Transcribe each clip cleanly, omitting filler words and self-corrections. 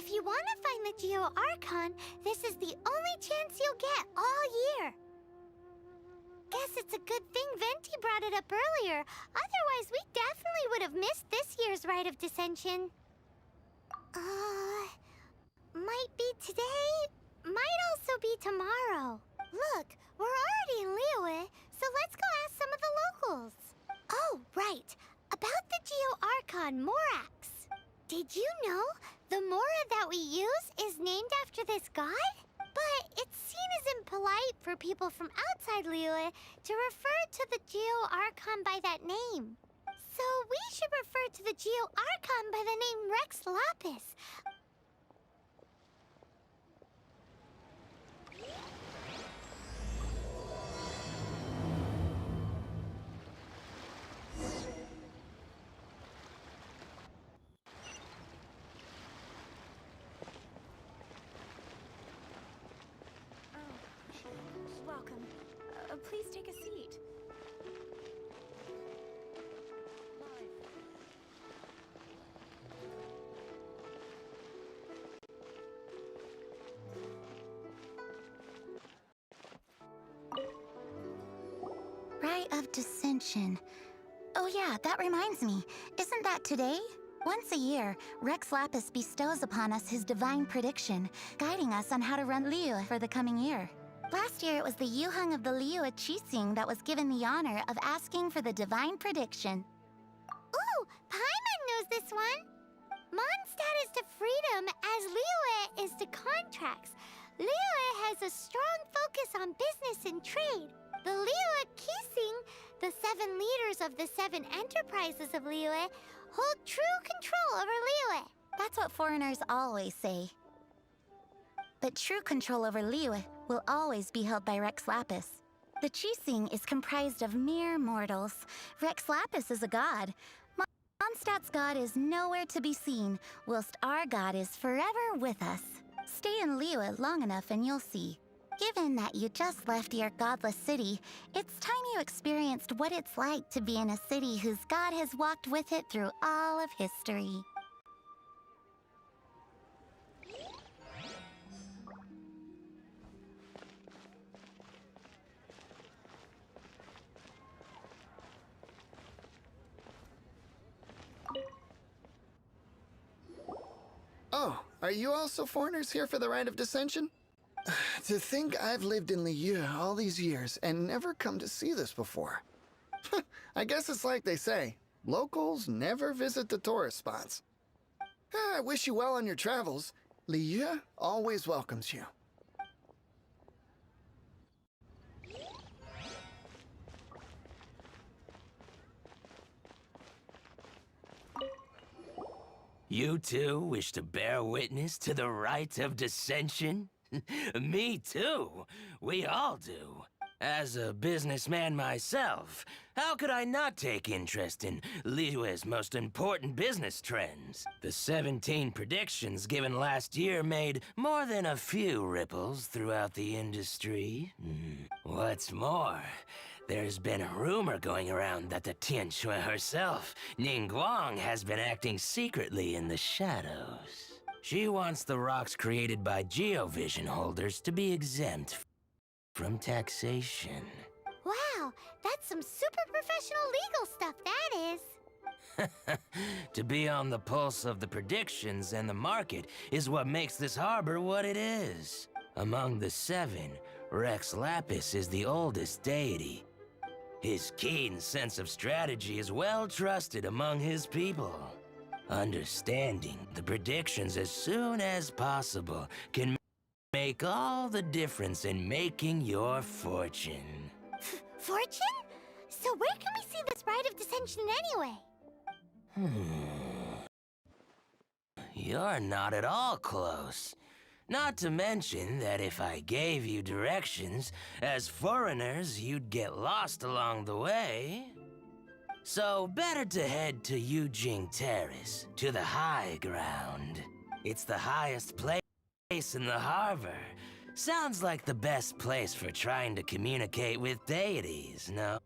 If you want to find the Archon, this is the only chance you'll get all year. Guess it's a good thing Venti brought it up earlier. Otherwise, we definitely would have missed this year's Rite of Dissension. Might be today, might also be tomorrow. Look, we're already in Liyue, so let's go ask some of the locals. Oh, right. About the Archon Morax. Did you know the Mora that we use is named after this god? But it's seen as impolite for people from outside Liyue to refer to the Geo-Archon by that name. So we should refer to the Geo-Archon by the name Rex Lapis. Welcome. Please take a seat. Rite of Dissension. Oh yeah, that reminds me. Isn't that today? Once a year, Rex Lapis bestows upon us his divine prediction, guiding us on how to run Liyue for the coming year. Last year, it was the Yuheng of the Liyue Qixing that was given the honor of asking for the divine prediction. Ooh, Paimon knows this one! Mondstadt is to freedom as Liyue is to contracts. Liyue has a strong focus on business and trade. The Liyue Qixing, the 7 leaders of the 7 enterprises of Liyue, hold true control over Liyue. That's what foreigners always say. But true control over Liyue will always be held by Rex Lapis. The Qixing is comprised of mere mortals. Rex Lapis is a god. Mondstadt's god is nowhere to be seen, whilst our god is forever with us. Stay in Liyue long enough and you'll see. Given that you just left your godless city, it's time you experienced what it's like to be in a city whose god has walked with it through all of history. Oh, are you also foreigners here for the Rite of Dissension? To think I've lived in Liyue all these years and never come to see this before. I guess it's like they say, locals never visit the tourist spots. I wish you well on your travels. Liyue always welcomes you. You too wish to bear witness to the rite of dissension? Me too. We all do. As a businessman myself, how could I not take interest in Liyue's most important business trends? The 17 predictions given last year made more than a few ripples throughout the industry. What's more, there's been a rumor going around that the Tianxue herself, Ningguang, has been acting secretly in the shadows. She wants the rocks created by geovision holders to be exempt from taxation. Wow, that's some super professional legal stuff, that is. To be on the pulse of the predictions and the market is what makes this harbor what it is. Among the 7, Rex Lapis is the oldest deity. His keen sense of strategy is well trusted among his people. Understanding the predictions as soon as possible can make all the difference in making your fortune. Fortune? So where can we see this Rite of Dissension anyway? You're not at all close. Not to mention that if I gave you directions, as foreigners, you'd get lost along the way. So better to head to Yujing Terrace, to the high ground. It's the highest place in the harbor. Sounds like the best place for trying to communicate with deities, no?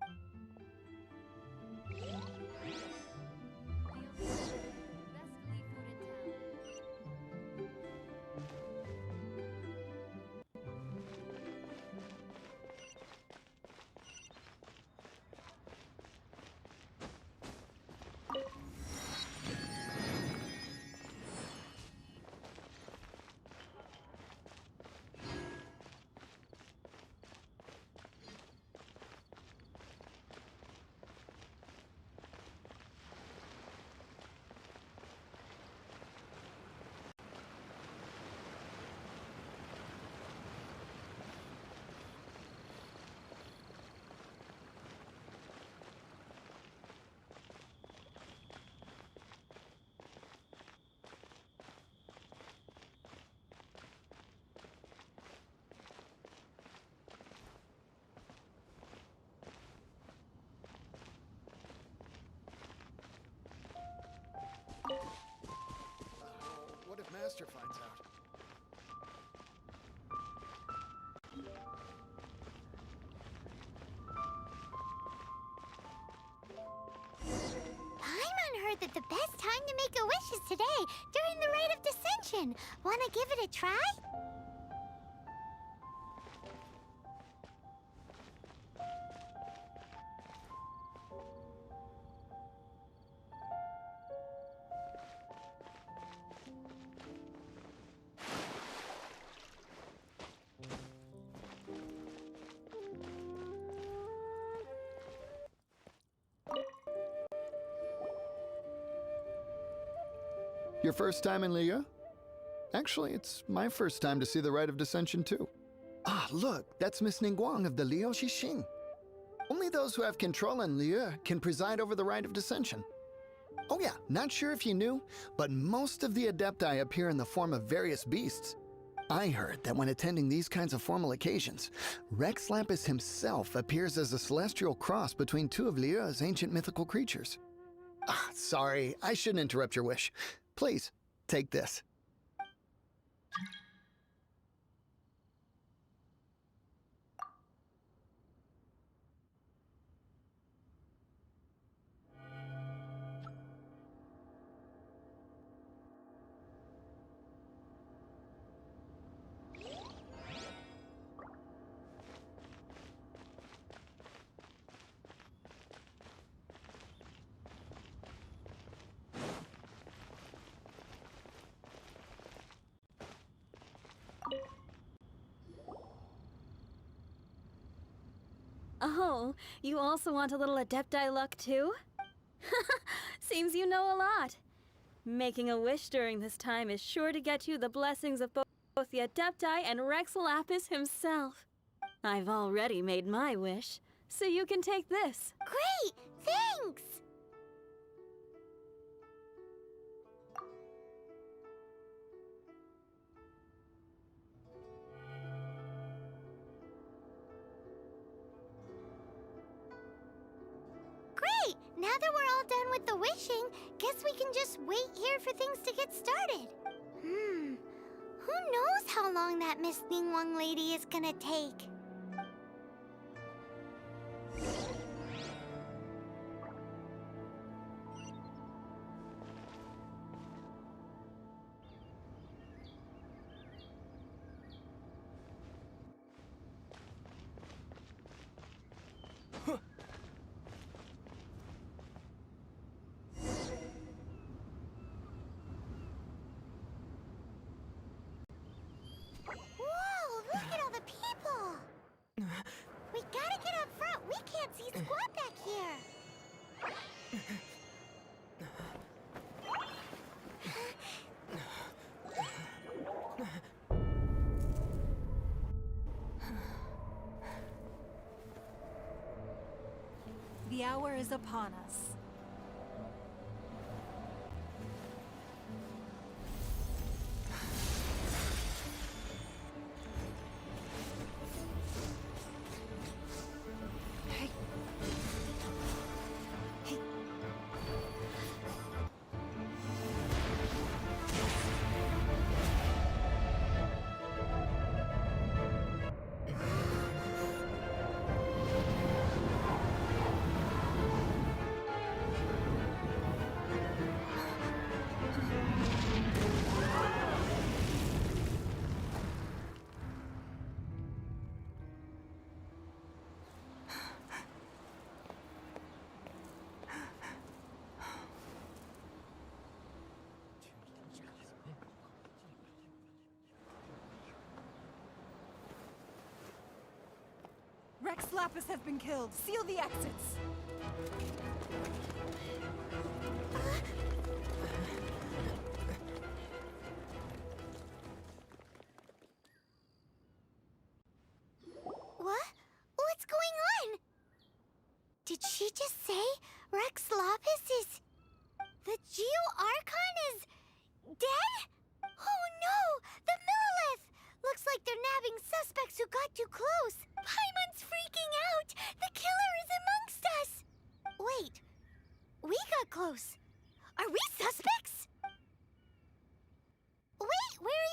lights out. Paimon heard that the best time to make a wish is today, during the Rite of Dissension. Wanna give it a try? Your first time in Liyue? Actually, it's my first time to see the Rite of Dissension, too. Ah, look, that's Miss Ningguang of the Liu Xixing. Only those who have control in Liyue can preside over the Rite of Dissension. Oh yeah, not sure if you knew, but most of the Adepti appear in the form of various beasts. I heard that when attending these kinds of formal occasions, Rex Lapis himself appears as a celestial cross between two of Liyue's ancient mythical creatures. Ah, sorry, I shouldn't interrupt your wish. Please, take this. Oh, you also want a little Adepti luck too? Seems you know a lot. Making a wish during this time is sure to get you the blessings of both the Adepti and Rex Lapis himself. I've already made my wish, so you can take this. Great! Thanks! Great! Now that we're all done with the wishing, guess we can just wait here for things to get started. Who knows how long that Miss Ningguang lady is gonna take? Whoa, look at all the people! We gotta get up front. We can't see squat back here. The hour is upon us. Rex Lapis has been killed. Seal the exits. What? What's going on? Did she just say Rex Lapis is... The Archon is... dead? Oh no! The Monolith! Looks like they're nabbing suspects who got too close. Paimon's freaking out! The killer is amongst us! Wait. We got close. Are we suspects? Wait, where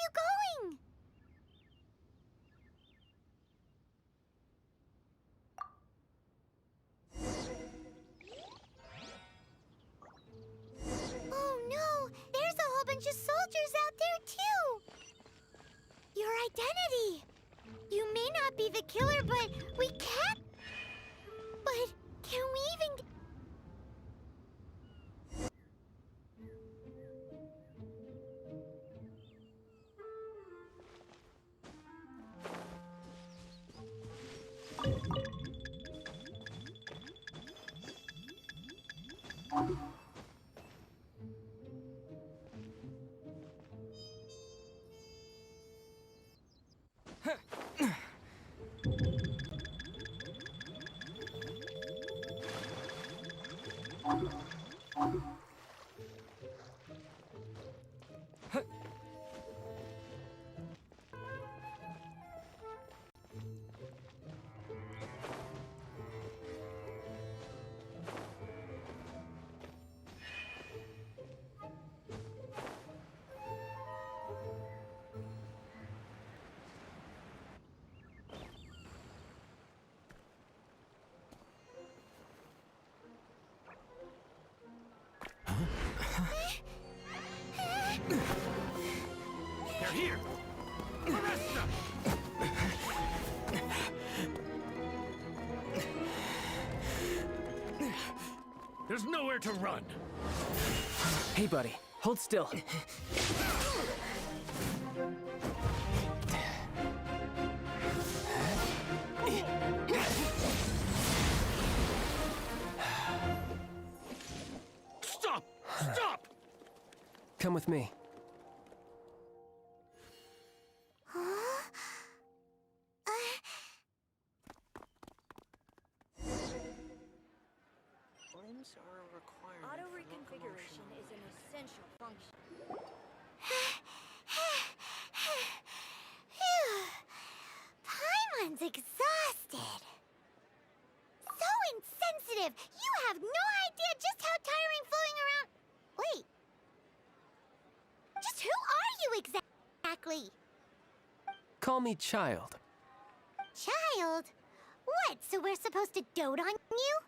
They're here! Arrest them! There's nowhere to run! Hey, buddy. Hold still. Stop! Stop! Come with me. Auto reconfiguration is an essential function. Paimon's exhausted. So insensitive. You have no idea just how tiring floating around. Wait. Just who are you exactly? Call me Child. Child? What, so we're supposed to dote on you?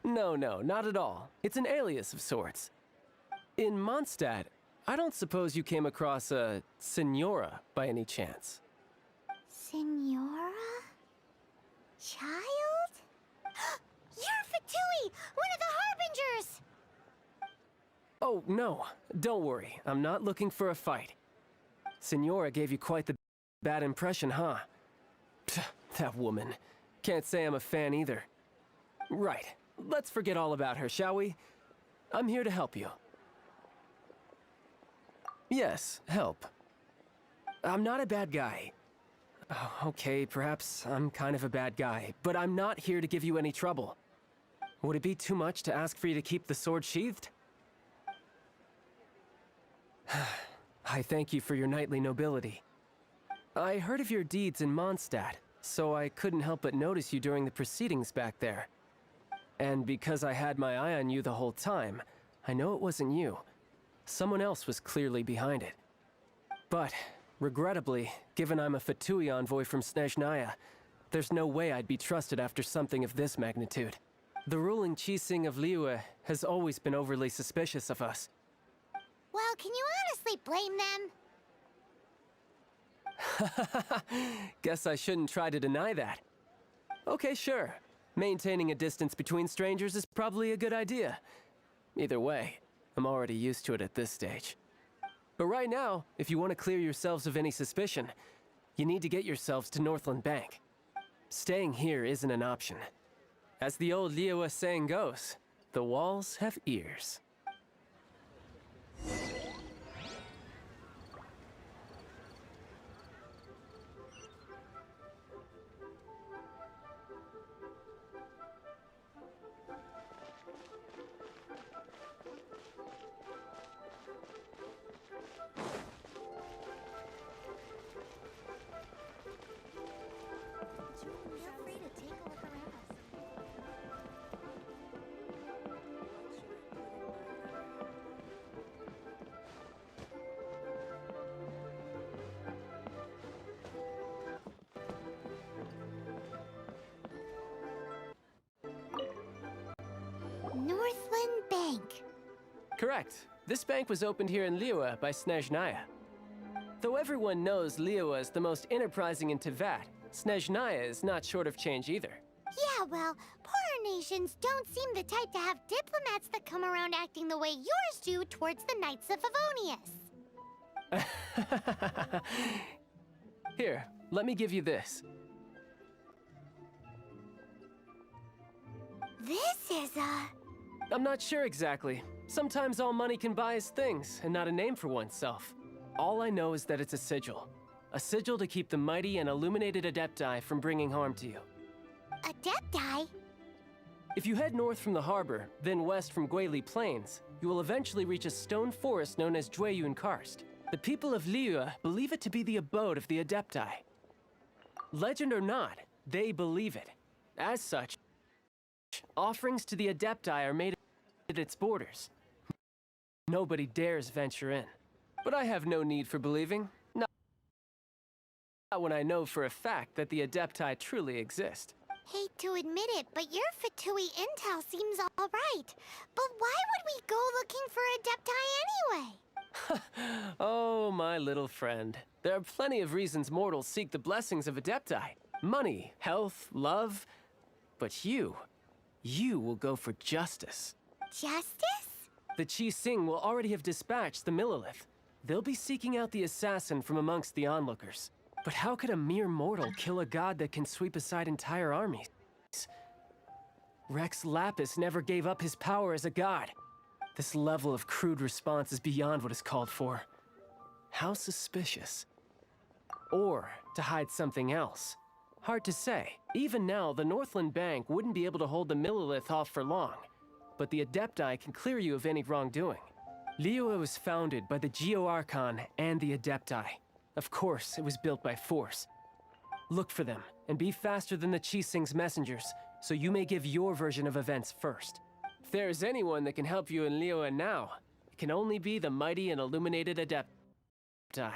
No, not at all. It's an alias of sorts. In Mondstadt, I don't suppose you came across a Senora by any chance. Senora? Child? You're Fatui, one of the Harbingers! Oh, no. Don't worry. I'm not looking for a fight. Senora gave you quite the bad impression, huh? Pfft, that woman. Can't say I'm a fan either. Right. Let's forget all about her, shall we? I'm here to help you. Yes, help. I'm not a bad guy. Oh, okay, perhaps I'm kind of a bad guy, but I'm not here to give you any trouble. Would it be too much to ask for you to keep the sword sheathed? I thank you for your knightly nobility. I heard of your deeds in Mondstadt, so I couldn't help but notice you during the proceedings back there. And because I had my eye on you the whole time, I know it wasn't you. Someone else was clearly behind it. But, regrettably, given I'm a Fatui envoy from Snezhnaya, there's no way I'd be trusted after something of this magnitude. The ruling Qixing of Liyue has always been overly suspicious of us. Well, can you honestly blame them? Guess I shouldn't try to deny that. Okay, sure. Maintaining a distance between strangers is probably a good idea. Either way, I'm already used to it at this stage. But right now, if you want to clear yourselves of any suspicion, you need to get yourselves to Northland Bank. Staying here isn't an option. As the old Liyue saying goes, the walls have ears. Feel free to take a look around. Northland Bank. Correct. This bank was opened here in Liyue by Snezhnaya. Though everyone knows Liyue is the most enterprising in Teyvat, Snezhnaya is not short of change either. Yeah, well, poorer nations don't seem the type to have diplomats that come around acting the way yours do towards the Knights of Favonius. Here, let me give you this. this is I'm not sure exactly. Sometimes all money can buy is things, and not a name for oneself. All I know is that it's a sigil. A sigil to keep the mighty and illuminated Adepti from bringing harm to you. Adepti? If you head north from the harbor, then west from Guili Plains, you will eventually reach a stone forest known as Jueyun Karst. The people of Liyue believe it to be the abode of the Adepti. Legend or not, they believe it. As such, offerings to the Adepti are made at its borders. Nobody dares venture in. But I have no need for believing. Not when I know for a fact that the Adepti truly exist. Hate to admit it, but your Fatui intel seems alright. But why would we go looking for Adepti anyway? Oh, my little friend. There are plenty of reasons mortals seek the blessings of Adepti. Money, health, love. But you will go for justice. Justice? The Qi Sing will already have dispatched the Monolith. They'll be seeking out the assassin from amongst the onlookers. But how could a mere mortal kill a god that can sweep aside entire armies? Rex Lapis never gave up his power as a god. This level of crude response is beyond what is called for. How suspicious. Or to hide something else. Hard to say. Even now, the Northland Bank wouldn't be able to hold the Monolith off for long. But the Adepti can clear you of any wrongdoing. Liyue was founded by the Archon and the Adepti. Of course, it was built by force. Look for them, and be faster than the Qi Sing's messengers, so you may give your version of events first. If there is anyone that can help you in Liyue now, it can only be the mighty and illuminated Adepti.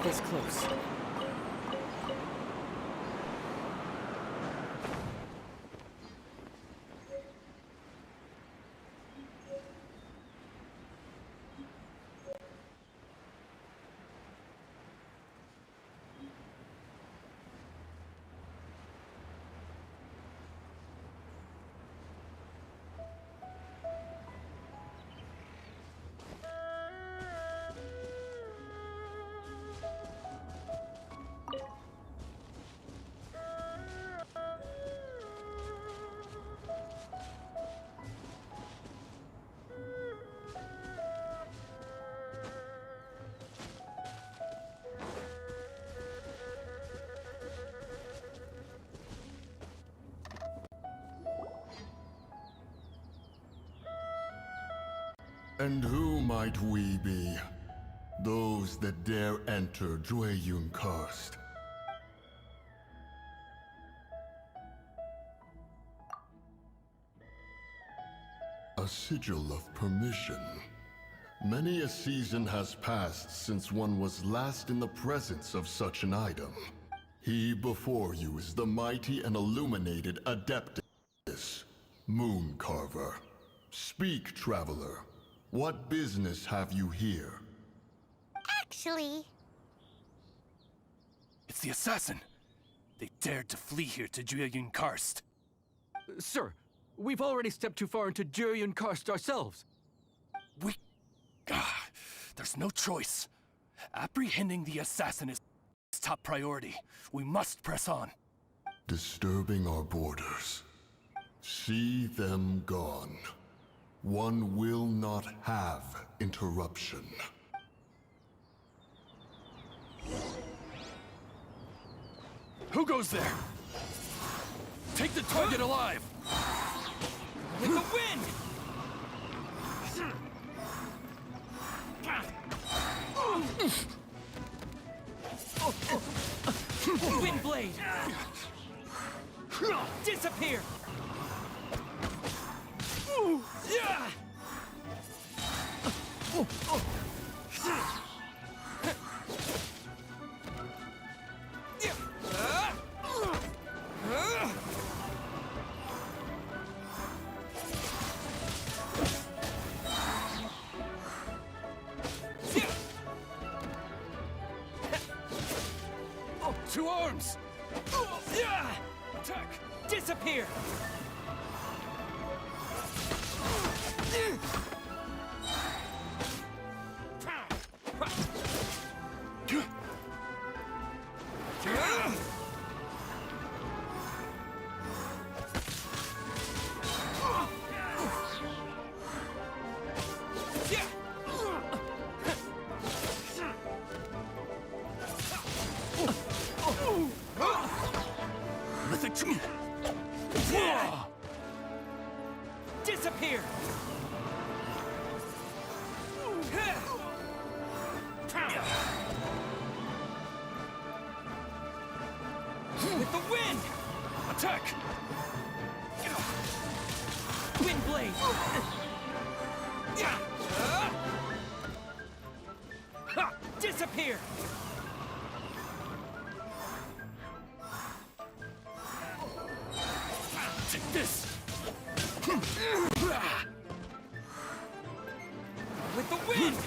this close. And who might we be? Those that dare enter Jueyun Karst. A sigil of permission. Many a season has passed since one was last in the presence of such an item. He before you is the mighty and illuminated Adeptus, Moon Carver. Speak, traveler. What business have you here? Actually, It's the assassin. They dared to flee here to Jueyun Karst. Sir, we've already stepped too far into Jueyun Karst ourselves. There's no choice. Apprehending the assassin is top priority. We must press on. Disturbing our borders. See them gone. One will not have interruption. Who goes there? Take the target alive! With the wind! Wind blade! Disappear! Two arms! Attack! Disappear! Disappear! With the wind! Attack! Wind blade! Disappear! Take this! With the wind!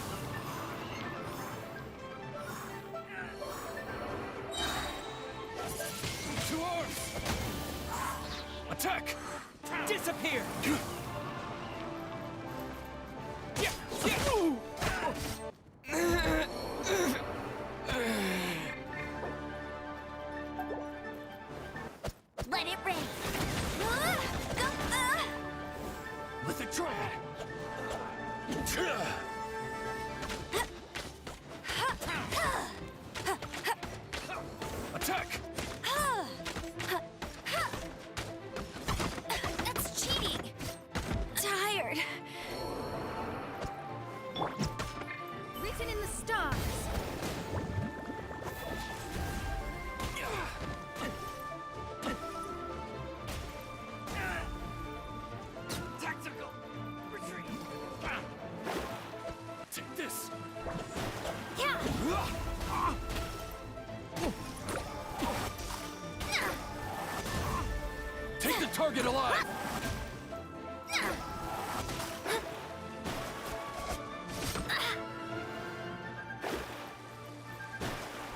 Two arms! Attack! Disappear! let it rain. With the triad! Attack! That's cheating. Tired. Written in the stars. Tactical retreat! Take this! alive!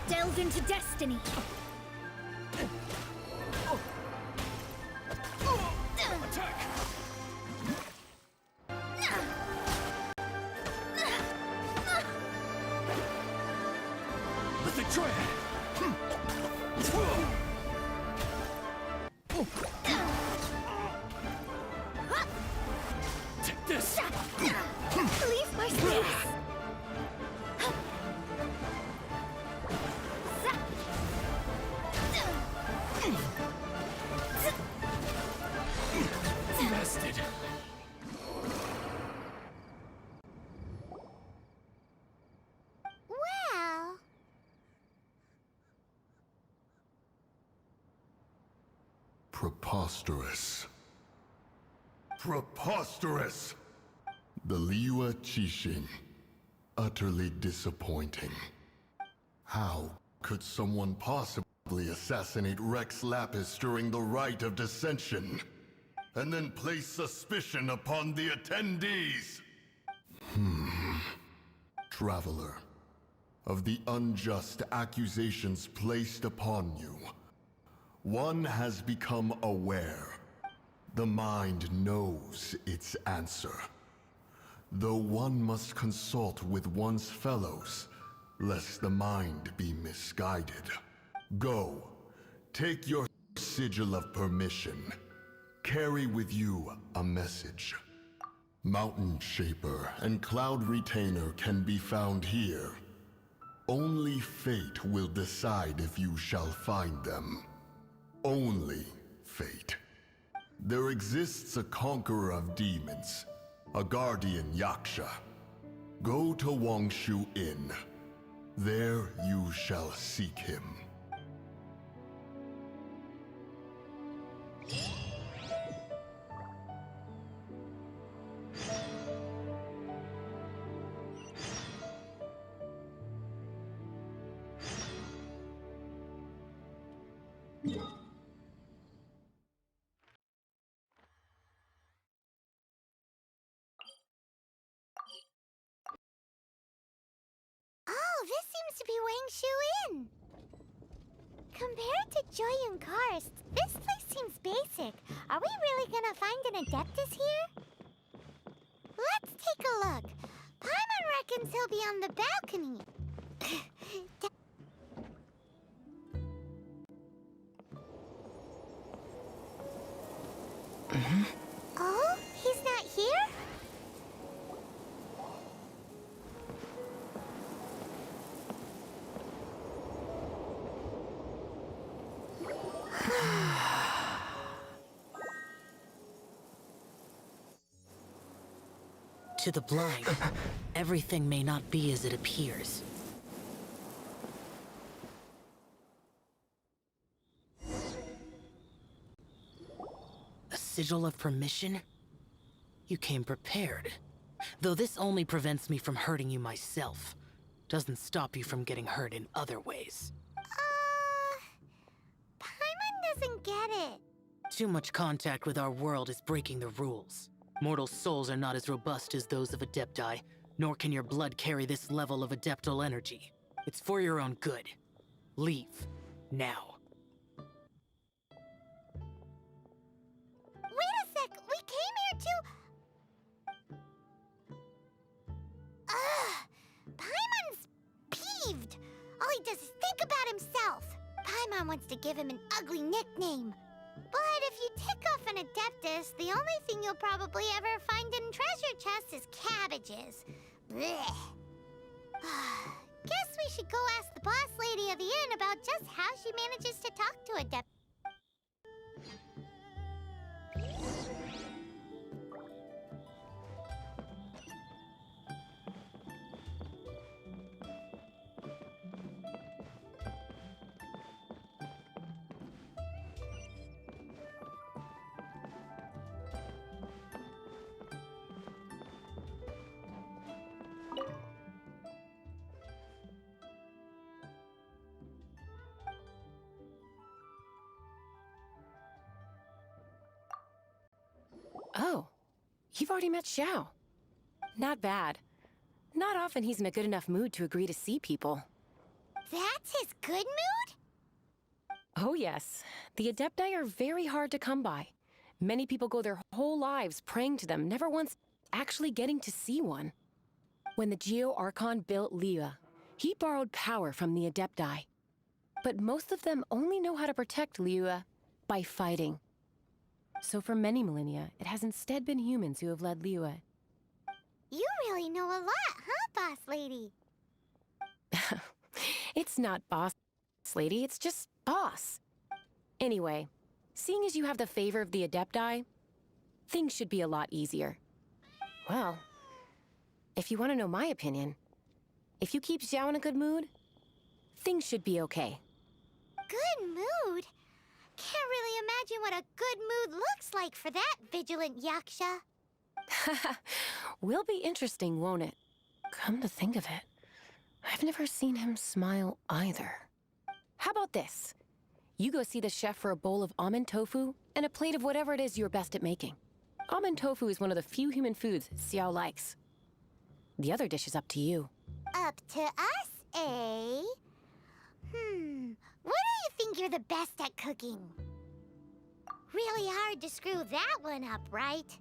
Delve into destiny. Attack! With the dread! Take this! Leave my space. Bested! Well, Preposterous. Preposterous! The Liyue Qixing. Utterly disappointing. How could someone possibly assassinate Rex Lapis during the rite of dissension? And then place suspicion upon the attendees? Traveler, of the unjust accusations placed upon you, one has become aware. The mind knows its answer. Though one must consult with one's fellows, lest the mind be misguided. Go, take your sigil of permission. Carry with you a message. Mountain Shaper and Cloud Retainer can be found here. Only fate will decide if you shall find them. Only fate. There exists a conqueror of demons, a guardian Yaksha. Go to Wangshu Inn. There you shall seek him. oh, this seems to be Wangshu Inn. Compared to Joyun Karst, this place seems basic. Are we really gonna find an Adeptus here? Let's take a look. Paimon reckons he'll be on the balcony. Oh, he's not here? To the blind, everything may not be as it appears. A sigil of permission? You came prepared. Though this only prevents me from hurting you myself. Doesn't stop you from getting hurt in other ways. Paimon doesn't get it. Too much contact with our world is breaking the rules. Mortal souls are not as robust as those of Adepti, nor can your blood carry this level of adeptal energy. It's for your own good. Leave. Now. Wait a sec, we came here to... Ugh! Paimon's peeved. All he does is think about himself. Paimon wants to give him an ugly nickname. But if you tick off an Adeptus, the only thing you'll probably ever find in treasure chests is cabbages. Blech. Guess we should go ask the boss lady of the inn about just how she manages to talk to Adeptus. You've already met Xiao. Not bad. Not often he's in a good enough mood to agree to see people. That's his good mood? Oh yes. The Adepti are very hard to come by. Many people go their whole lives praying to them, never once actually getting to see one. When the Archon built Liyue, he borrowed power from the Adepti. But most of them only know how to protect Liyue by fighting. So for many millennia, it has instead been humans who have led Liyue. You really know a lot, huh, boss lady? It's not boss lady, it's just boss. Anyway, seeing as you have the favor of the Adepti, things should be a lot easier. Well, if you want to know my opinion, if you keep Xiao in a good mood, things should be okay. Good mood? Can't really imagine what a good mood looks like for that vigilant yaksha. Will be interesting, won't it? Come to think of it, I've never seen him smile either. How about this? You go see the chef for a bowl of almond tofu and a plate of whatever it is you're best at making. Almond tofu is one of the few human foods Xiao likes. The other dish is up to you. Up to us, eh? What do you think you're the best at cooking? Really hard to screw that one up, right?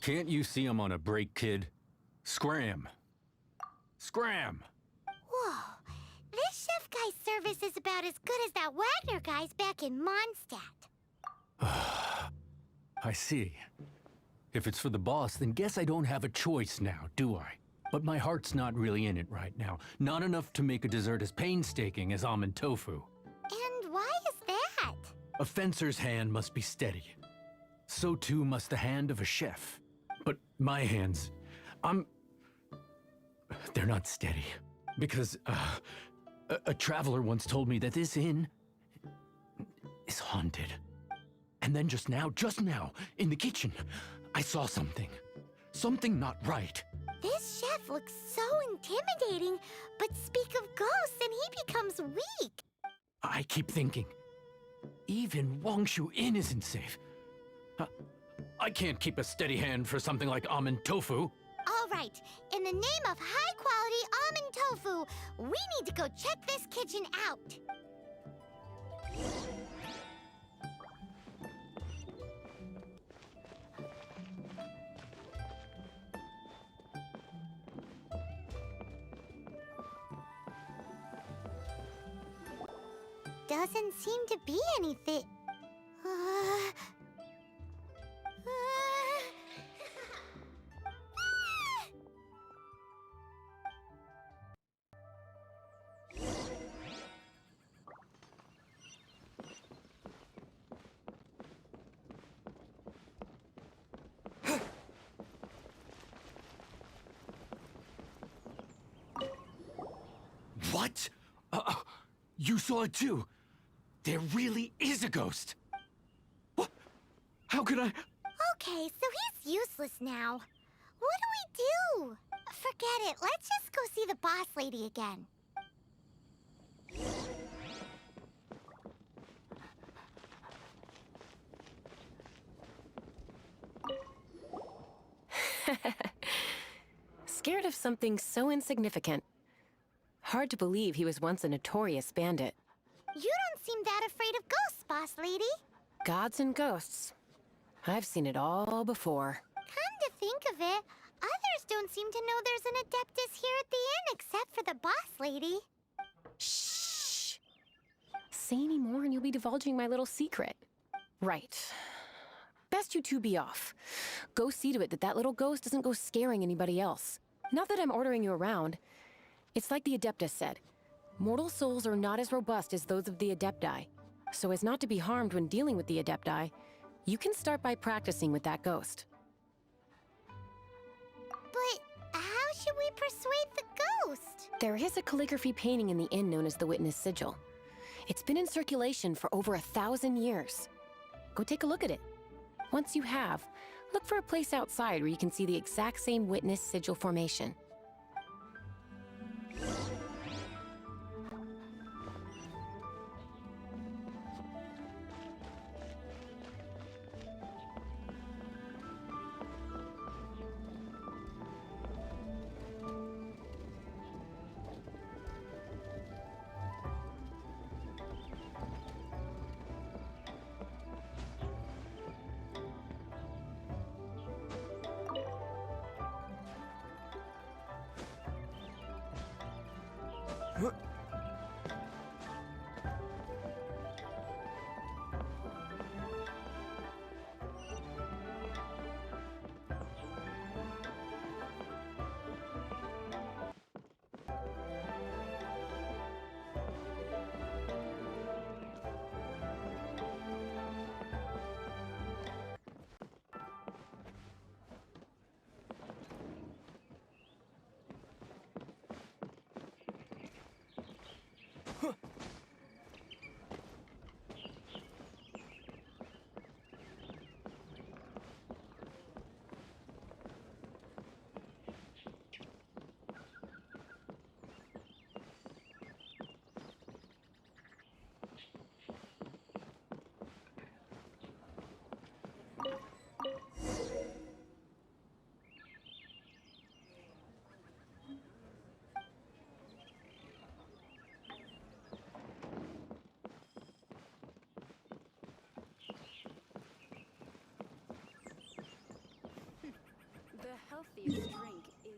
Can't you see I'm on a break, kid? Scram! Scram! Whoa, this chef guy's service is about as good as that Wagner guy's back in Mondstadt. I see. If it's for the boss, then guess I don't have a choice now, do I? But my heart's not really in it right now. Not enough to make a dessert as painstaking as almond tofu. And why is that? A fencer's hand must be steady. So too must the hand of a chef. But my hands, they're not steady. Because, a traveler once told me that this inn is haunted. And then just now, in the kitchen, I saw something. Something not right. This chef looks so intimidating, but speak of ghosts and he becomes weak. I keep thinking, even Wangshu Inn isn't safe. I can't keep a steady hand for something like almond tofu. All right, in the name of high-quality almond tofu, we need to go check this kitchen out. Doesn't seem to be anything. What? You saw it too? There really is a ghost! What? How could I? Okay, so he's useless now. What do we do? Forget it, let's just go see the boss lady again. of something so insignificant. Hard to believe he was once a notorious bandit. You don't seem that afraid of ghosts, boss lady. Gods and ghosts. I've seen it all before. Come to think of it, others don't seem to know there's an Adeptus here at the inn except for the boss lady. Shh! Say any more and you'll be divulging my little secret. Right. Best you two be off. Go see to it that that little ghost doesn't go scaring anybody else. Not that I'm ordering you around. It's like the Adeptus said. Mortal souls are not as robust as those of the Adepti. So as not to be harmed when dealing with the Adepti, you can start by practicing with that ghost. But how should we persuade the ghost? There is a calligraphy painting in the inn known as the Witness Sigil. It's been in circulation for over 1,000 years. Go take a look at it. Once you have, look for a place outside where you can see the exact same Witness Sigil formation. The healthiest drink is...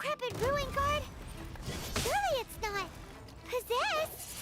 decrepit ruin guard? Surely it's not possessed.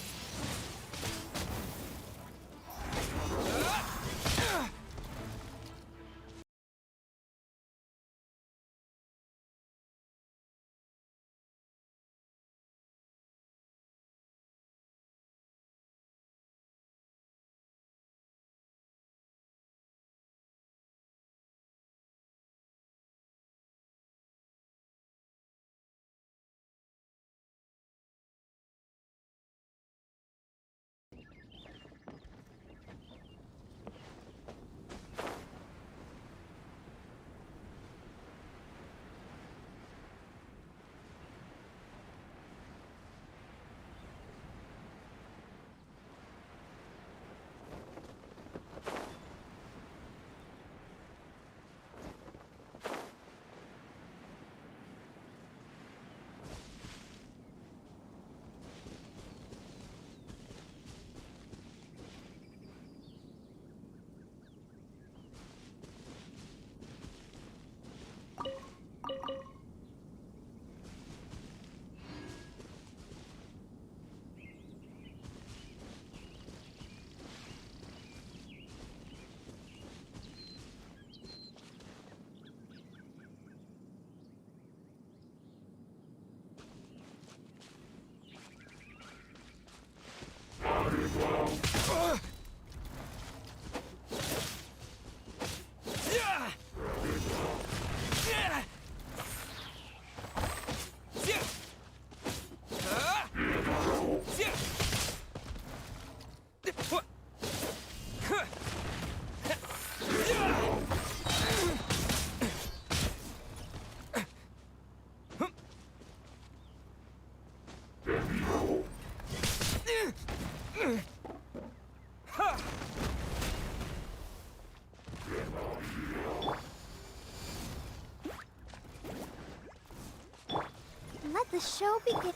Let the show begin.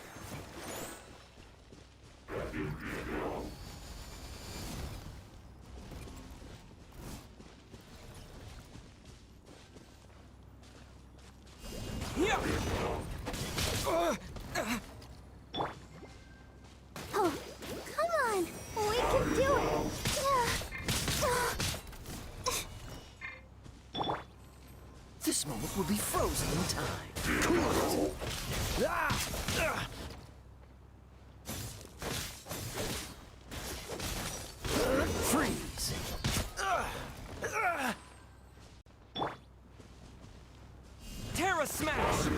Oh, come on! We can do it! This moment will be frozen in time. Cool it. Freeze. Terra Smash.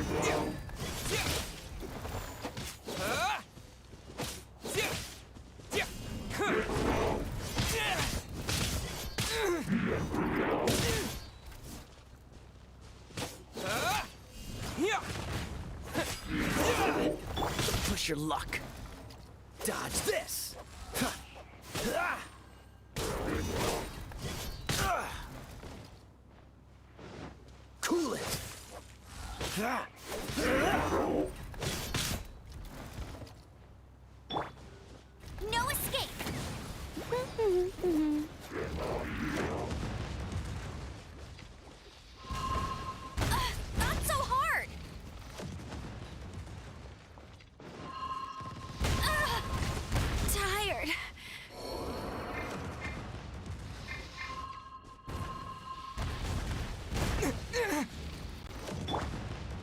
Push your luck. Dodge this. Cool it. No escape! Not so hard! Tired.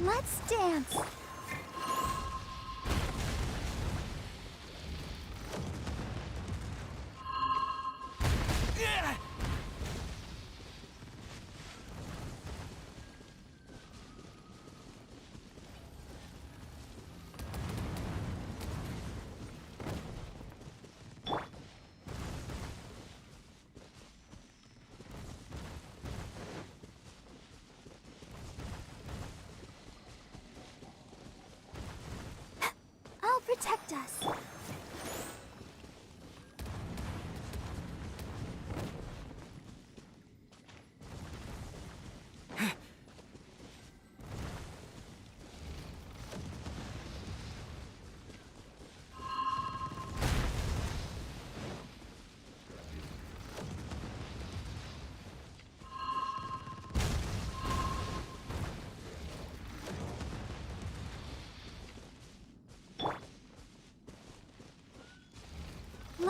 Let's dance.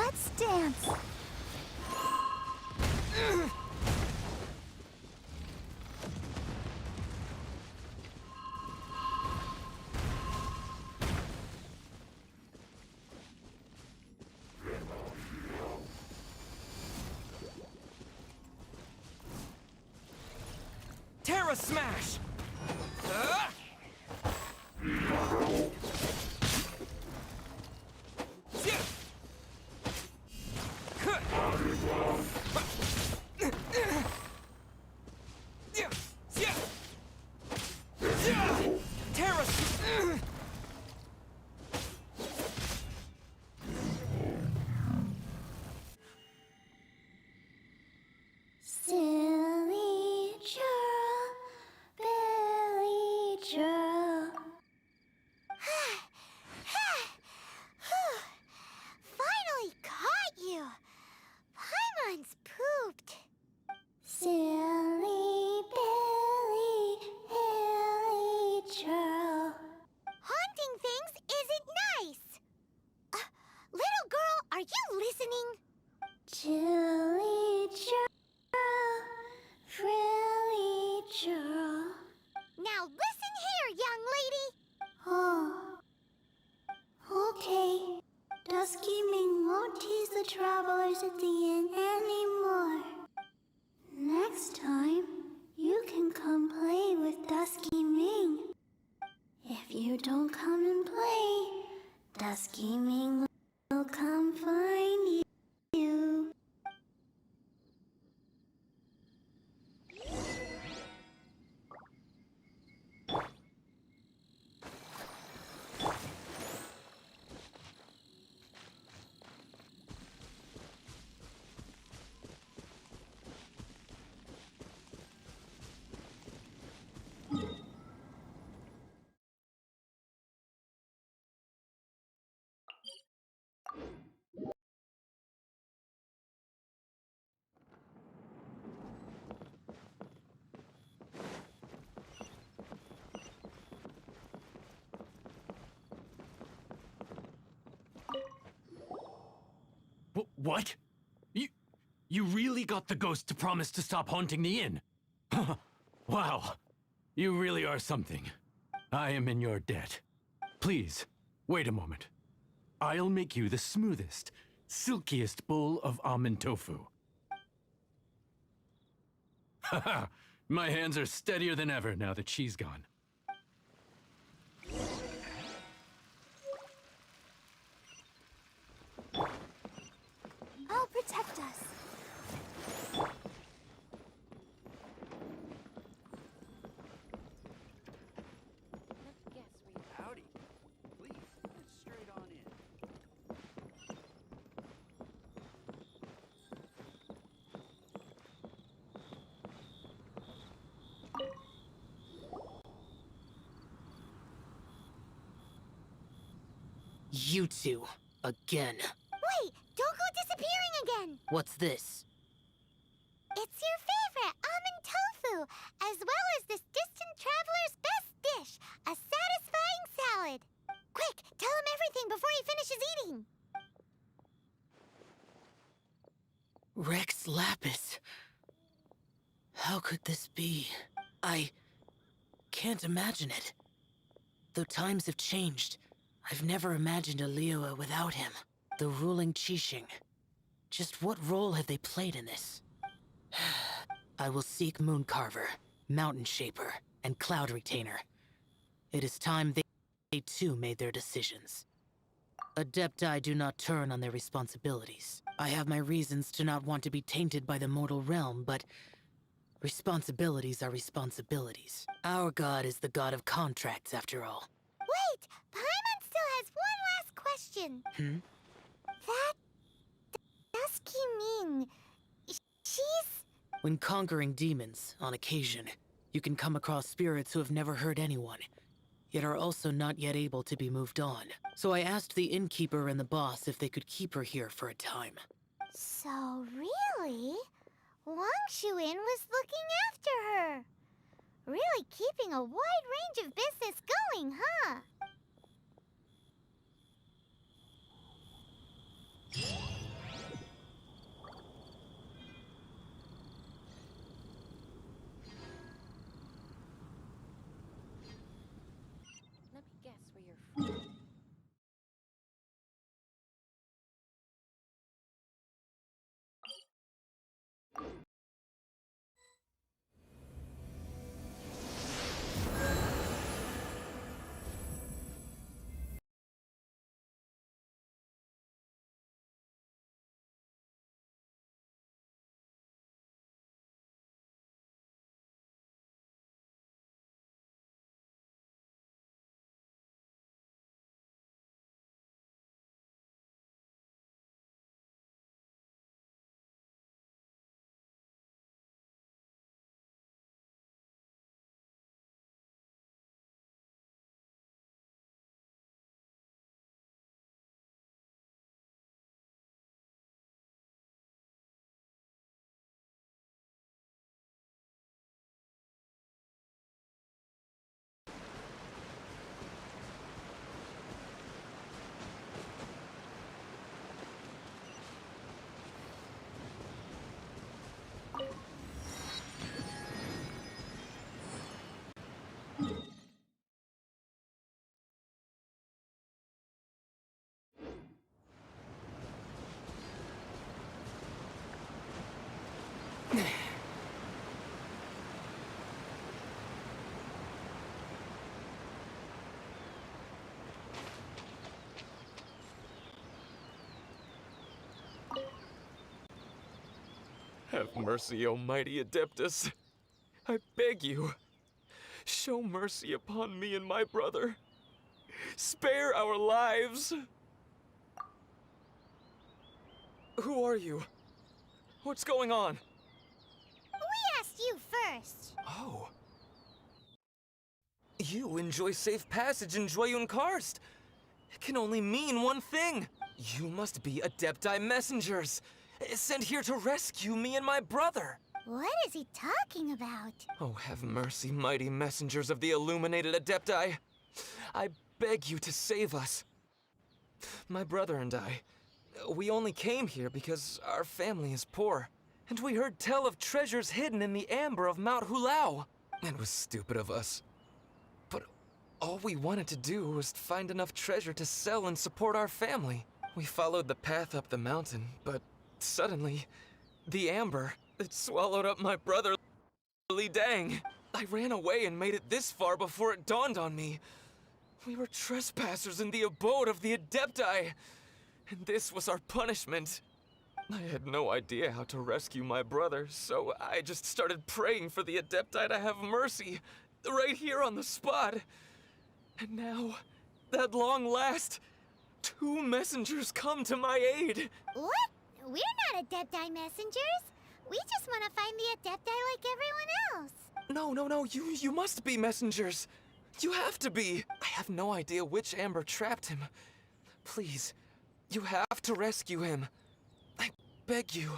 Let's dance. Terra Smash! Silly churl, Billy churl. Finally caught you. Paimon's pooped. Silly Billy, Billy churl. Haunting things isn't nice. Little girl, are you listening? Chilly churl, frilly churl. Now listen here, young lady. Oh. Okay. Dusky Ming won't tease the travelers at the inn anymore. Next time, you can come play with Dusky Ming. If you don't come and play, Dusky Ming will come find you. What? You really got the ghost to promise to stop haunting the inn? Wow. You really are something. I am in your debt. Please, wait a moment. I'll make you the smoothest, silkiest bowl of almond tofu. Haha, my hands are steadier than ever now that she's gone. I'll protect us. Howdy. Please, get straight on in. You two, again. Wait, don't go disappearing again. What's this? It's your favorite almond tofu, as well as this distant traveler's best dish, a satisfying salad. Quick, tell him everything before he finishes eating. Rex Lapis. How could this be? I can't imagine it. Though times have changed, I've never imagined a Liyue without him. The ruling Qixing. Just what role have they played in this? I will seek Mooncarver, Mountain Shaper, and Cloud Retainer. It is time they too made their decisions. Adepti do not turn on their responsibilities. I have my reasons to not want to be tainted by the mortal realm, but responsibilities are responsibilities. Our god is the god of contracts, after all. Wait, Paimon still has one last question. That Dusky Ming, she's... When conquering demons, on occasion, you can come across spirits who have never hurt anyone, yet are also not yet able to be moved on. So I asked the innkeeper and the boss if they could keep her here for a time. So really, Wangshu Inn was looking after her. Really keeping a wide range of business going, huh? Have mercy, O mighty Adeptus. I beg you, show mercy upon me and my brother. Spare our lives. Who are you? What's going on? We asked you first. Oh. You enjoy safe passage in Joyun Karst. It can only mean one thing. You must be Adepti messengers, sent here to rescue me and my brother. What is he talking about? Oh, have mercy, mighty messengers of the illuminated Adepti. I beg you to save us. My brother and I, we only came here because our family is poor, and we heard tell of treasures hidden in the amber of Mount Hulao. It was stupid of us. But all we wanted to do was find enough treasure to sell and support our family. We followed the path up the mountain, but suddenly, the amber, it swallowed up my brother, Li Dang. I ran away and made it this far before it dawned on me. We were trespassers in the abode of the Adepti, and this was our punishment. I had no idea how to rescue my brother, so I just started praying for the Adepti to have mercy, right here on the spot. And now, at long last, 2 messengers come to my aid. What? We're not Adepti messengers. We just want to find the Adepti like everyone else. No, you must be messengers. You have to be. I have no idea which amber trapped him. Please, you have to rescue him. I beg you,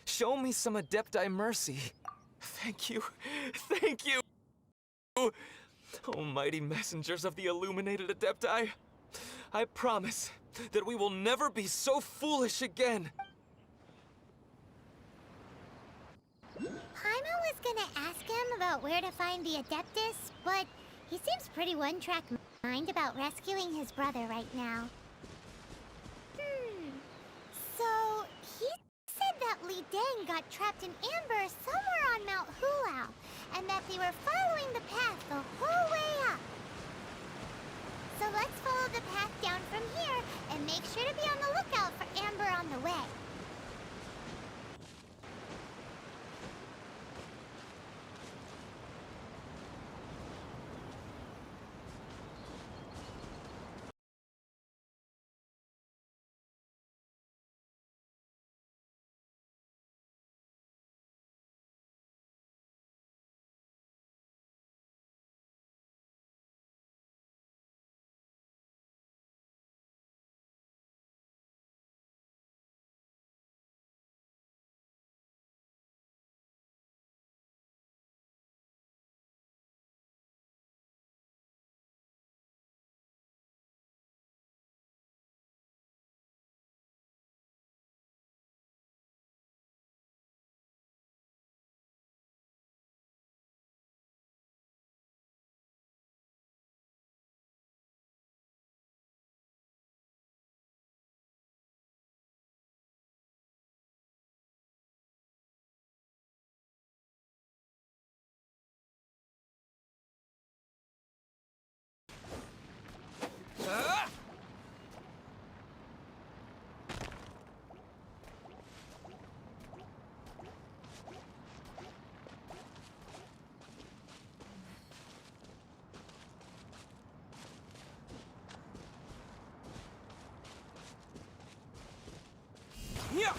show me some Adepti mercy. Thank you. Thank you. Oh, mighty messengers of the illuminated Adepti. I promise that we will never be so foolish again. Paimon was gonna ask him about where to find the Adeptus, but he seems pretty one-track mind about rescuing his brother right now. So, he said that Li Dang got trapped in amber somewhere on Mount Hulao, and that they were following the path the whole way up. So let's follow the path down from here, and make sure to be on the lookout for amber on the way. Yeah.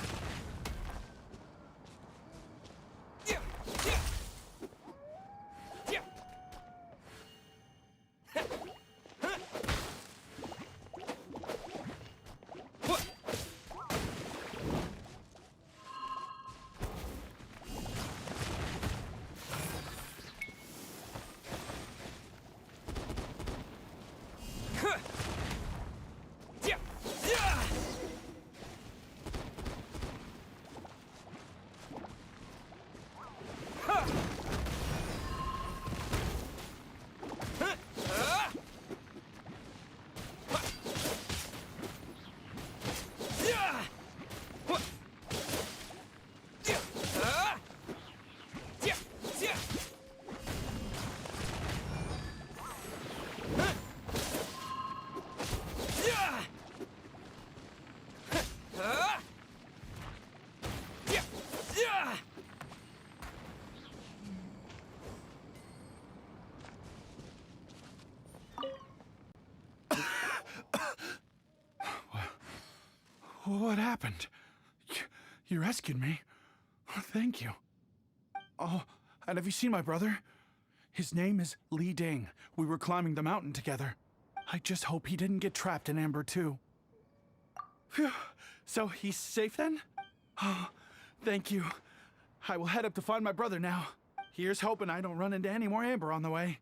What happened? You rescued me. Thank you. Oh, and have you seen my brother? His name is Li Ding. We were climbing the mountain together. I just hope he didn't get trapped in Amber too. Phew. So he's safe then? Oh, thank you. I will head up to find my brother now. Here's hoping I don't run into any more Amber on the way.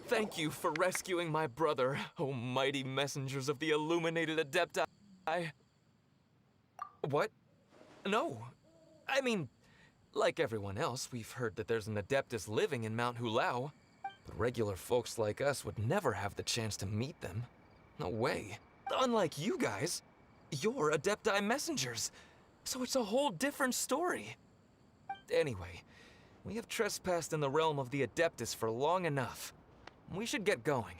Thank you for rescuing my brother, oh mighty messengers of the illuminated Adepti. What? No. I mean, like everyone else, we've heard that there's an Adeptus living in Mount Hulao. But regular folks like us would never have the chance to meet them. No way. Unlike you guys, you're Adepti messengers. So it's a whole different story. Anyway, we have trespassed in the realm of the Adeptus for long enough. We should get going.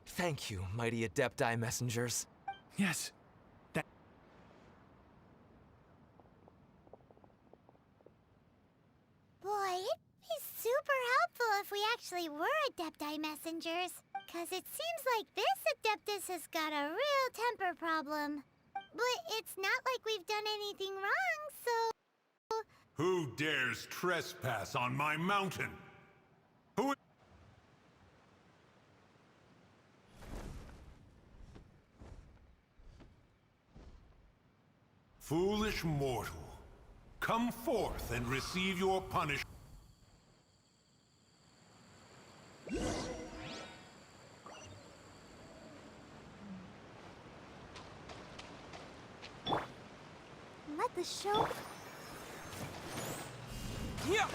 Thank you, mighty Adepti messengers. Yes. Boy, it'd be super helpful if we actually were Adepti messengers. Cause it seems like this Adeptus has got a real temper problem. But it's not like we've done anything wrong, so... Who dares trespass on my mountain? Who... Foolish mortal, come forth and receive your punishment. Let the show... Yeah.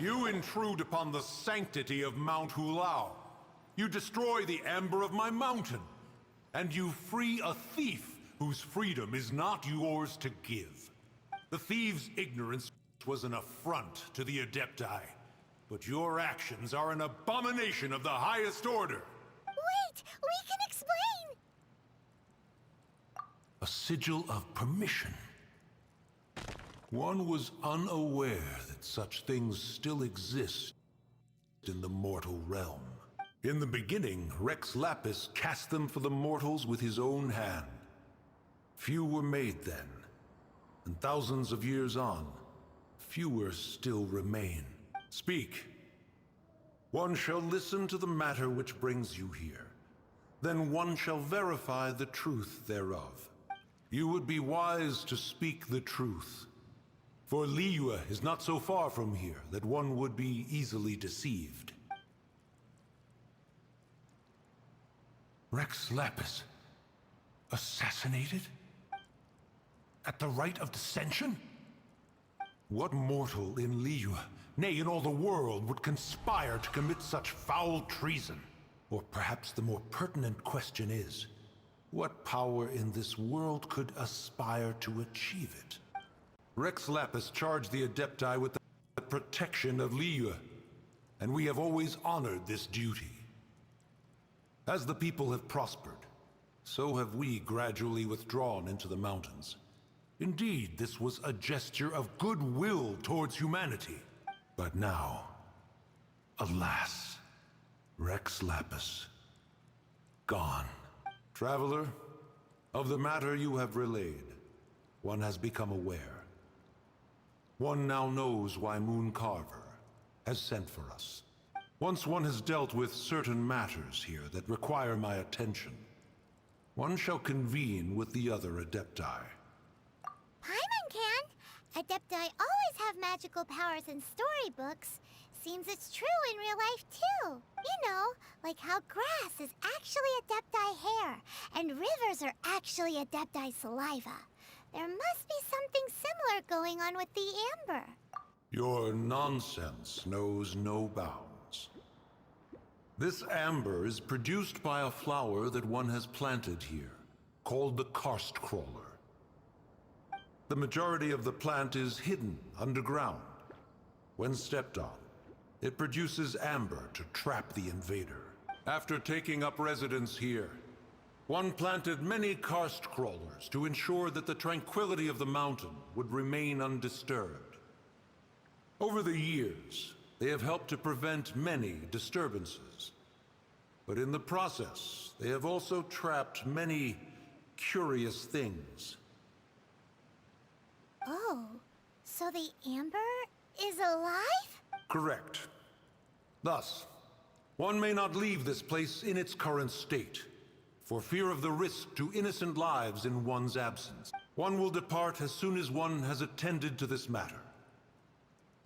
You intrude upon the sanctity of Mount Hulao. You destroy the amber of my mountain. And you free a thief whose freedom is not yours to give. The thief's ignorance was an affront to the Adepti, but your actions are an abomination of the highest order. Wait! We can explain! A sigil of permission. One was unaware that such things still exist in the mortal realm. In the beginning, Rex Lapis cast them for the mortals with his own hand. Few were made then, and thousands of years on, fewer still remain. Speak. One shall listen to the matter which brings you here. Then one shall verify the truth thereof. You would be wise to speak the truth. For Liyue is not so far from here that one would be easily deceived. Rex Lapis, assassinated? At the rite of dissension? What mortal in Liyue, nay in all the world, would conspire to commit such foul treason? Or perhaps the more pertinent question is, what power in this world could aspire to achieve it? Rex Lapis charged the Adepti with the protection of Liyue, and we have always honored this duty. As the people have prospered, so have we gradually withdrawn into the mountains. Indeed, this was a gesture of goodwill towards humanity. But now, alas, Rex Lapis, gone. Traveler, of the matter you have relayed, one has become aware. One now knows why Moon Carver has sent for us. Once one has dealt with certain matters here that require my attention, one shall convene with the other Adepti. Paimon can! Adepti always have magical powers in storybooks. Seems it's true in real life, too. You know, like how grass is actually actually Adepti hair, and rivers are actually Adepti saliva. There must be something similar going on with the amber. Your nonsense knows no bounds. This amber is produced by a flower that one has planted here, called the karst crawler. The majority of the plant is hidden underground. When stepped on, it produces amber to trap the invader. After taking up residence here, one planted many karst crawlers to ensure that the tranquility of the mountain would remain undisturbed. Over the years, they have helped to prevent many disturbances. But in the process, they have also trapped many curious things. Oh, so the amber is alive? Correct. Thus, one may not leave this place in its current state, for fear of the risk to innocent lives in one's absence. One will depart as soon as one has attended to this matter.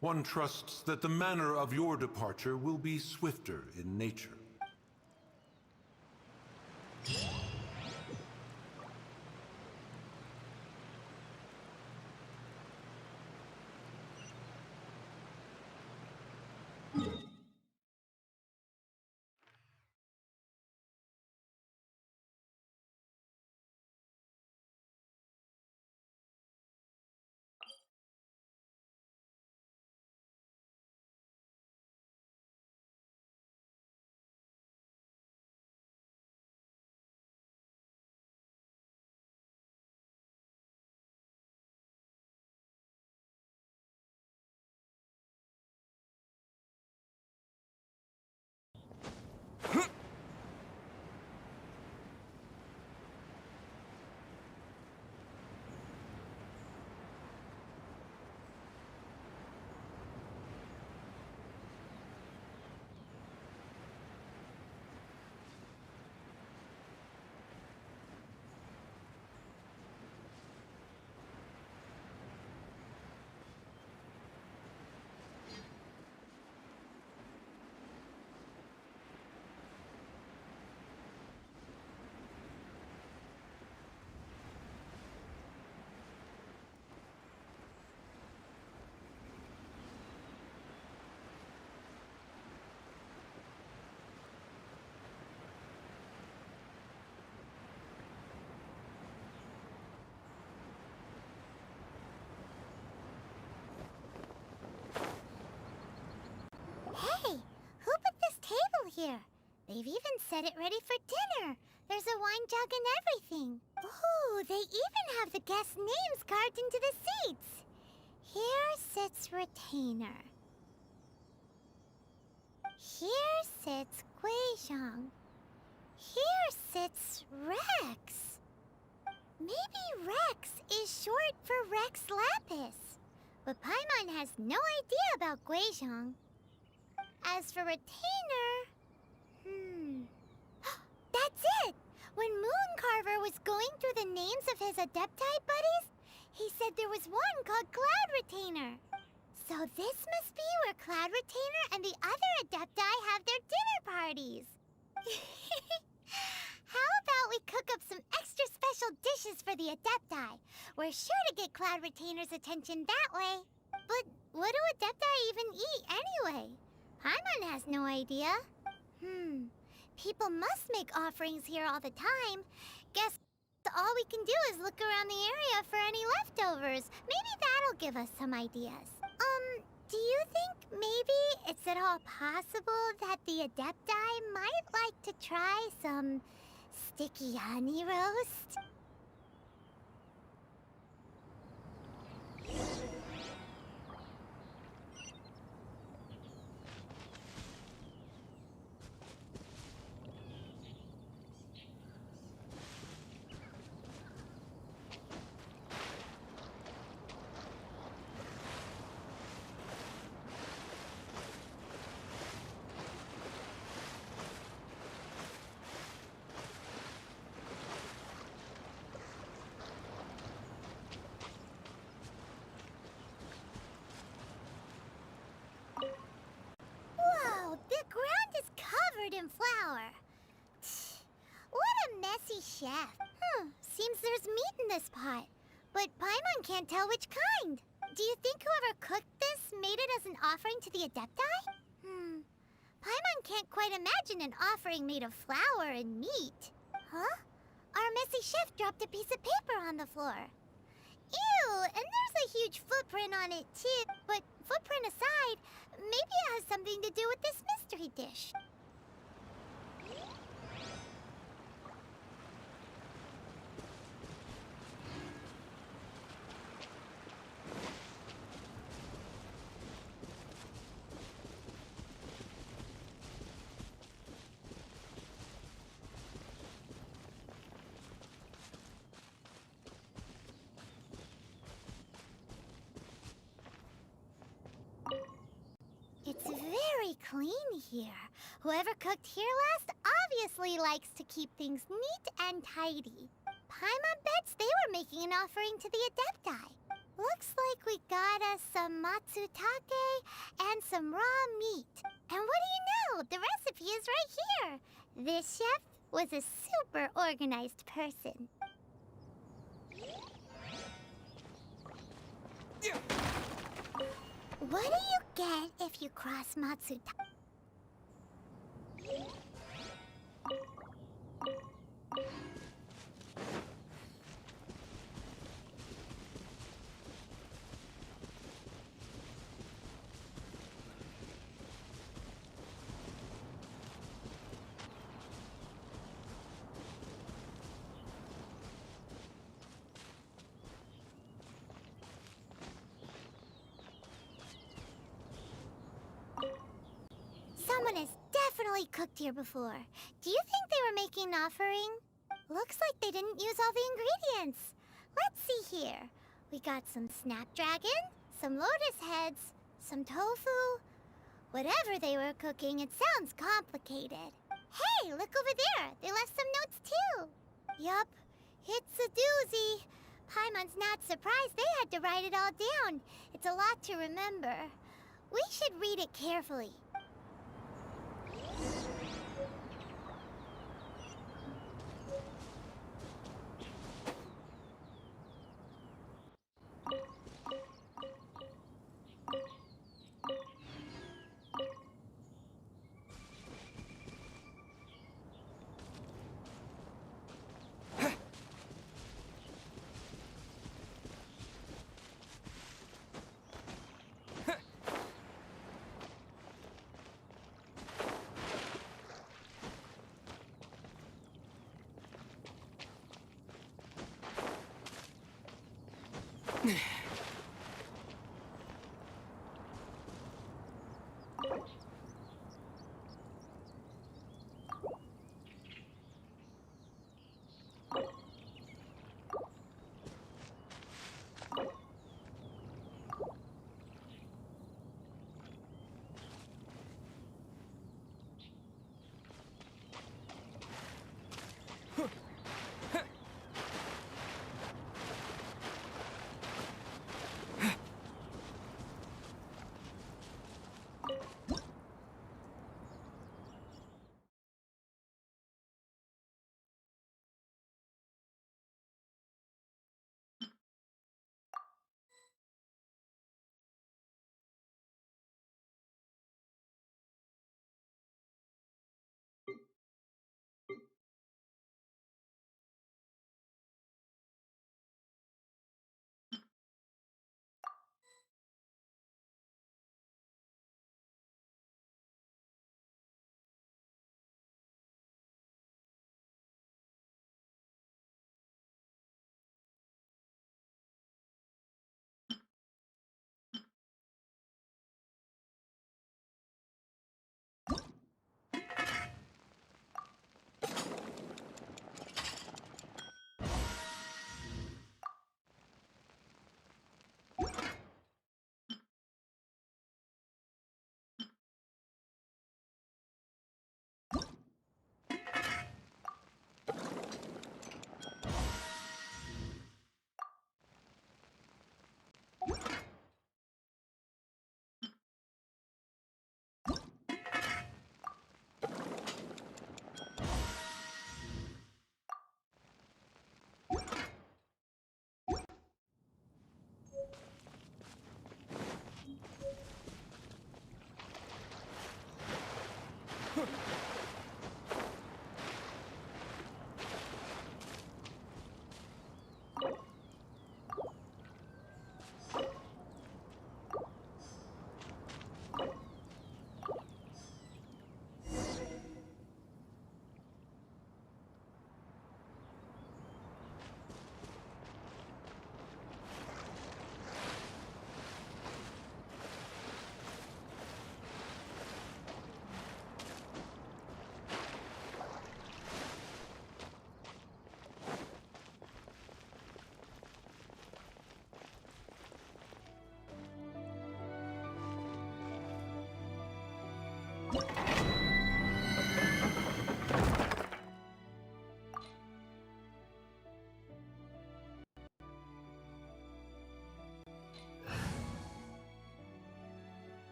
One trusts that the manner of your departure will be swifter in nature. Hey, who put this table here? They've even set it ready for dinner. There's a wine jug and everything. Ooh, they even have the guests' names carved into the seats. Here sits Retainer. Here sits Guizhong. Here sits Rex. Maybe Rex is short for Rex Lapis. But Paimon has no idea about Guizhong. As for Retainer... That's it! When Mooncarver was going through the names of his Adepti buddies, he said there was one called Cloud Retainer. So this must be where Cloud Retainer and the other Adepti have their dinner parties. How about we cook up some extra special dishes for the Adepti? We're sure to get Cloud Retainer's attention that way. But what do Adepti even eat anyway? Paimon has no idea. People must make offerings here all the time. Guess all we can do is look around the area for any leftovers. Maybe that'll give us some ideas. Do you think maybe it's at all possible that the Adepti might like to try some sticky honey roast? chef. Seems there's meat in this pot. But Paimon can't tell which kind. Do you think whoever cooked this made it as an offering to the Adepti? Paimon can't quite imagine an offering made of flour and meat. Huh? Our messy chef dropped a piece of paper on the floor. Ew, and there's a huge footprint on it too. But footprint aside, maybe it has something to do with this mystery dish. It's very clean here. Whoever cooked here last obviously likes to keep things neat and tidy. Paimon bets they were making an offering to the Adepti. Looks like we got us some matsutake and some raw meat. And what do you know? The recipe is right here. This chef was a super organized person. What do you get if you cross Matsutake? Someone has definitely cooked here before. Do you think they were making an offering? Looks like they didn't use all the ingredients. Let's see here. We got some snapdragon, some lotus heads, some tofu. Whatever they were cooking, it sounds complicated. Hey, look over there. They left some notes too. Yup, it's a doozy. Paimon's not surprised they had to write it all down. It's a lot to remember. We should read it carefully.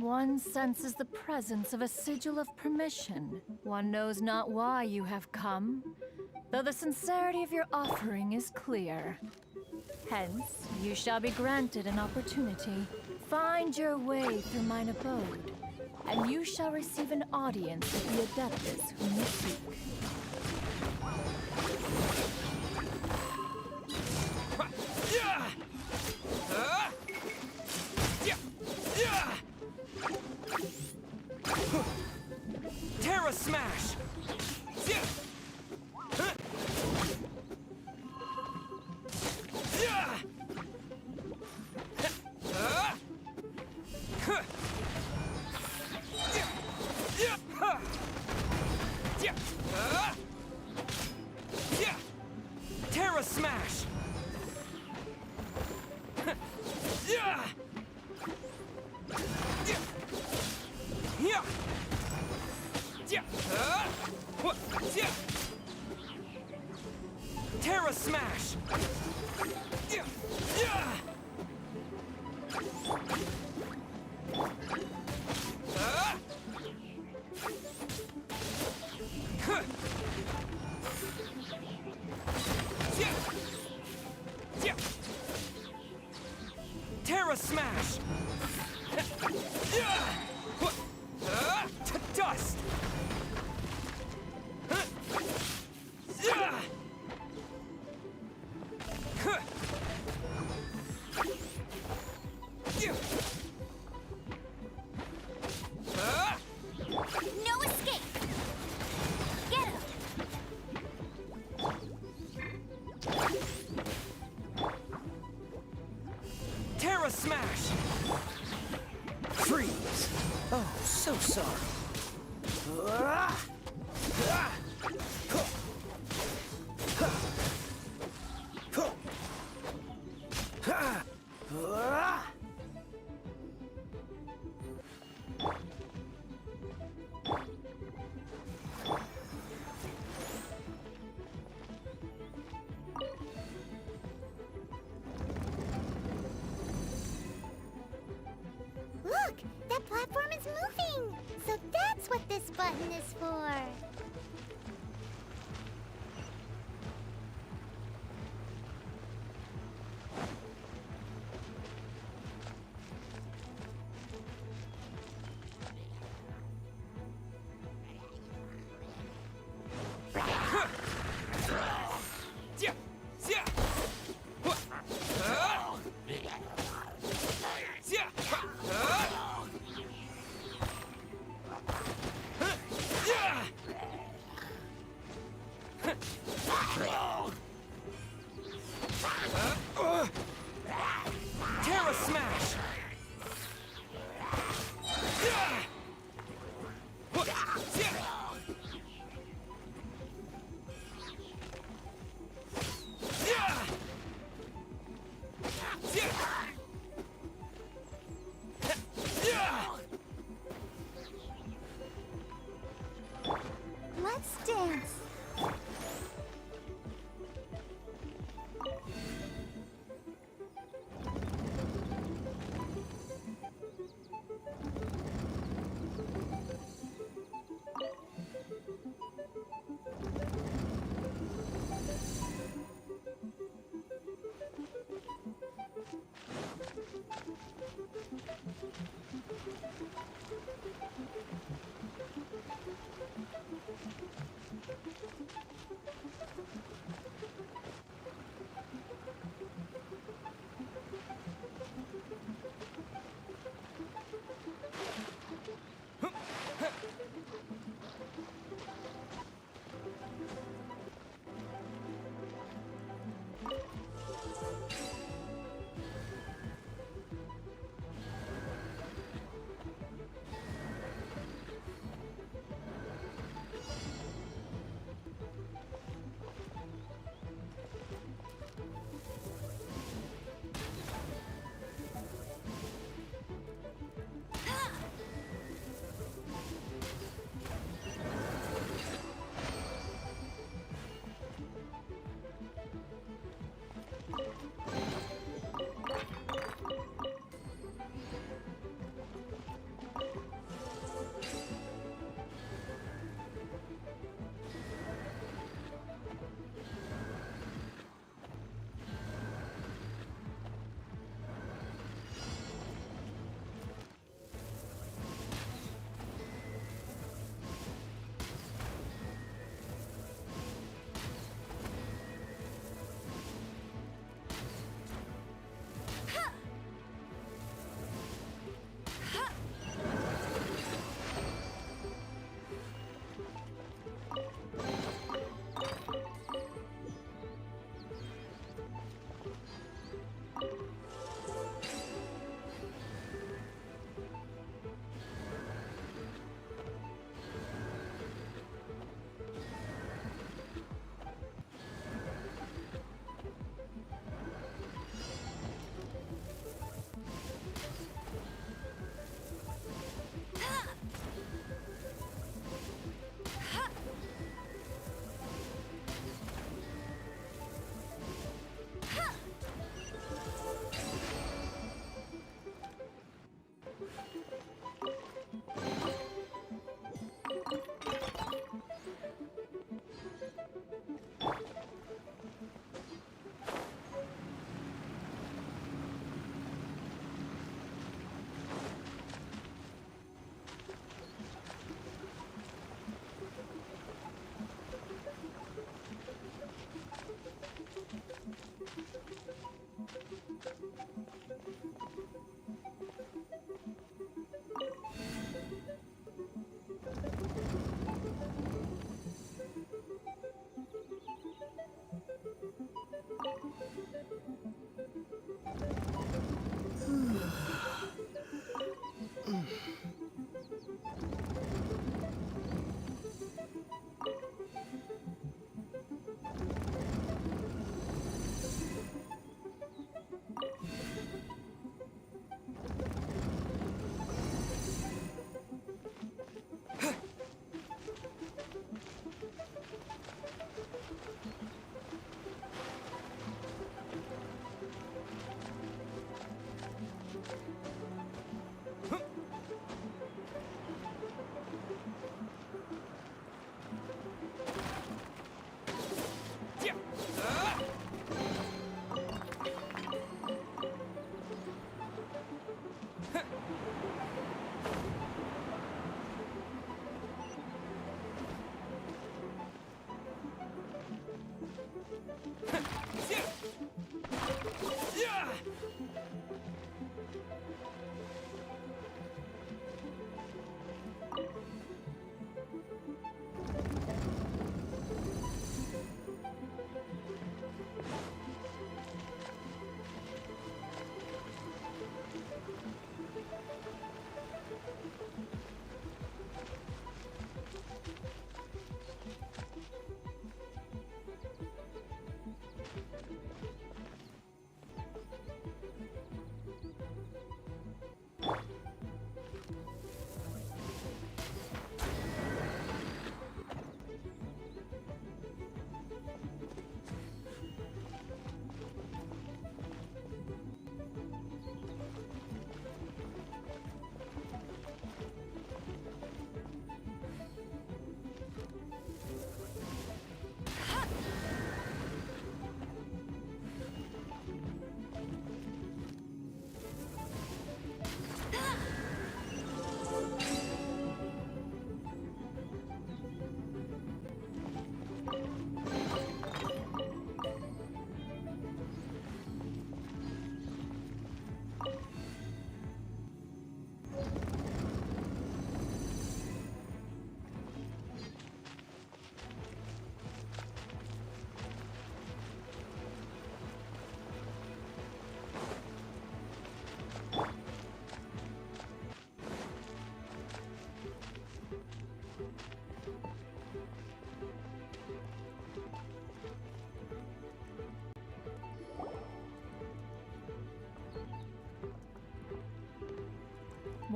One senses the presence of a sigil of permission. One knows not why you have come, though the sincerity of your offering is clear. Hence, you shall be granted an opportunity. Find your way through mine abode, and you shall receive an audience with the Adeptus whom you seek. Terra Smash! Terra Smash! Terra Smash! Terra Smash! To dust! No escape! Get him! Terra Smash! Freeze! Oh, so sorry. Look! That platform is moving! So that's what this button is for! Terra Smash! Let's dance!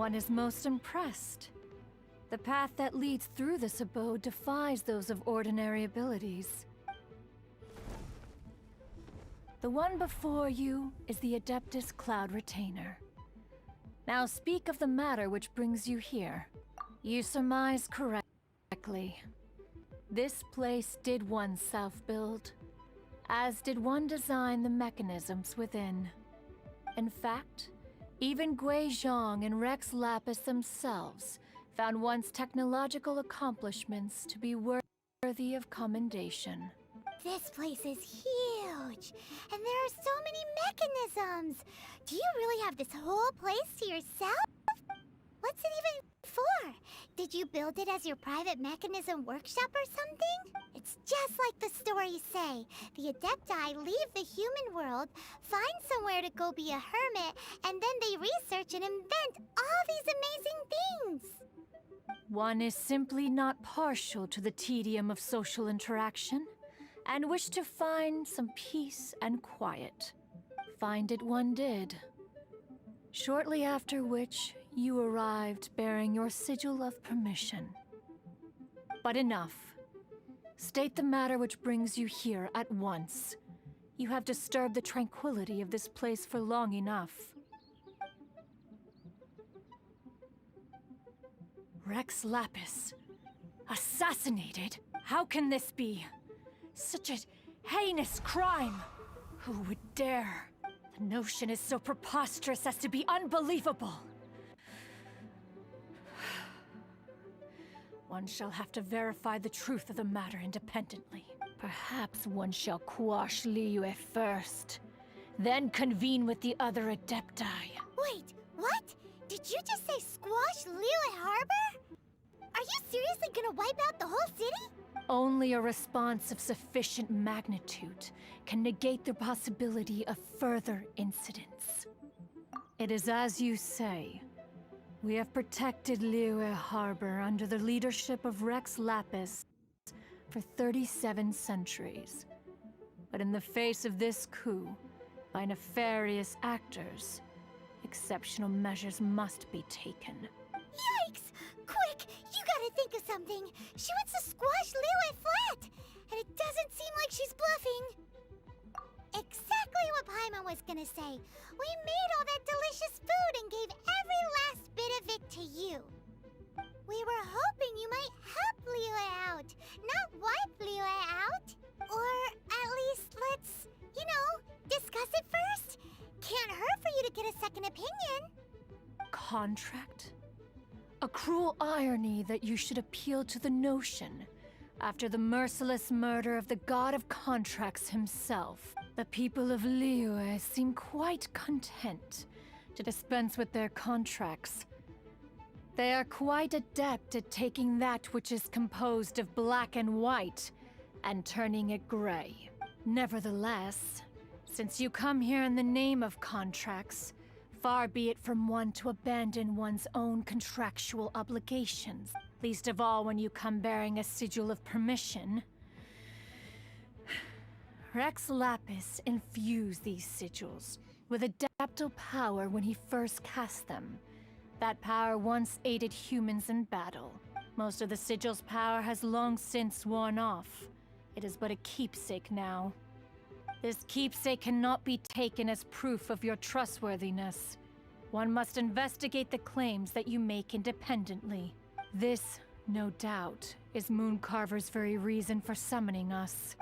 One is most impressed. The path that leads through this abode defies those of ordinary abilities. The one before you is the Adeptus Cloud Retainer. Now speak of the matter which brings you here. You surmise correctly. This place did one self-build, as did one design the mechanisms within. In fact, even Gui Zhang and Rex Lapis themselves found one's technological accomplishments to be worthy of commendation. This place is huge, and there are so many mechanisms. Do you really have this whole place to yourself? What's it even for? Did you build it as your private mechanism workshop or something? It's just like the stories say. The Adepti leave the human world, find somewhere to go be a hermit, and then they research and invent all these amazing things. One is simply not partial to the tedium of social interaction, and wished to find some peace and quiet. Find it one did. Shortly after which, you arrived bearing your sigil of permission. But enough. State the matter which brings you here at once. You have disturbed the tranquility of this place for long enough. Rex Lapis. Assassinated? How can this be? Such a heinous crime! Who would dare? The notion is so preposterous as to be unbelievable. One shall have to verify the truth of the matter independently. Perhaps one shall quash Liyue first, then convene with the other Adepti. Wait, what? Did you just say squash Liyue Harbor? Are you seriously gonna wipe out the whole city? Only a response of sufficient magnitude can negate the possibility of further incidents. It is as you say. We have protected Liyue Harbor under the leadership of Rex Lapis for 37 centuries. But in the face of this coup, by nefarious actors, exceptional measures must be taken. Yikes! Quick, you gotta think of something. She wants to squash Liyue flat, and it doesn't seem like she's bluffing. Exactly what Paimon was gonna say. We made all that delicious food and gave every last bit of it to you. We were hoping you might help Liyue out, not wipe Liyue out. Or at least let's, discuss it first. Can't hurt for you to get a second opinion. Contract? A cruel irony that you should appeal to the notion after the merciless murder of the god of contracts himself. The people of Liyue seem quite content to dispense with their contracts. They are quite adept at taking that which is composed of black and white and turning it gray. Nevertheless, since you come here in the name of contracts, far be it from one to abandon one's own contractual obligations, least of all when you come bearing a sigil of permission. Rex Lapis infused these sigils with adeptal power when he first cast them. That power once aided humans in battle. Most of the sigil's power has long since worn off. It is but a keepsake now. This keepsake cannot be taken as proof of your trustworthiness. One must investigate the claims that you make independently. This, no doubt, is Mooncarver's very reason for summoning us.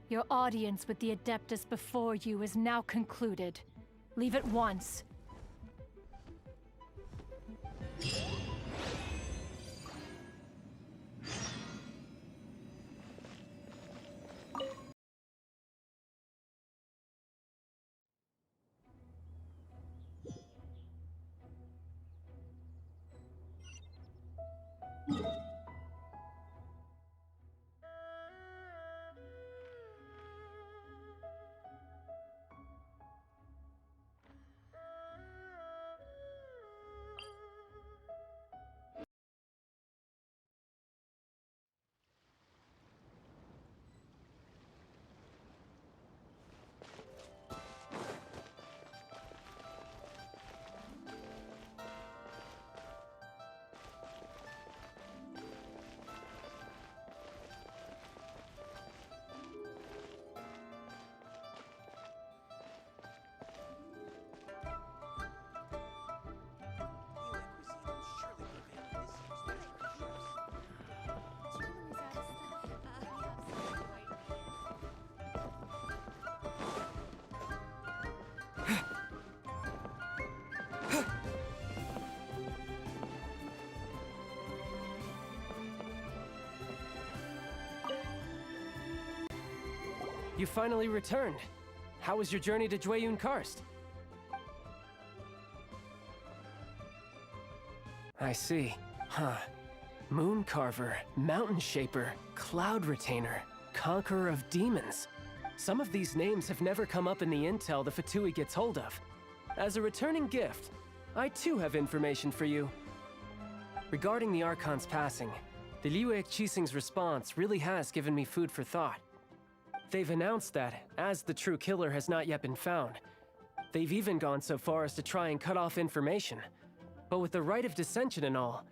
Your audience with the Adeptus before you is now concluded. Leave at once. you finally returned. How was your journey to Jueyun Karst? I see. Huh. Moon Carver, Mountain Shaper, Cloud Retainer, Conqueror of Demons. Some of these names have never come up in the intel the Fatui gets hold of. As a returning gift, I too have information for you. Regarding the Archon's passing, the Liyue Qixing's response really has given me food for thought. They've announced that, as the true killer has not yet been found, they've even gone so far as to try and cut off information. But with the right of dissension and all,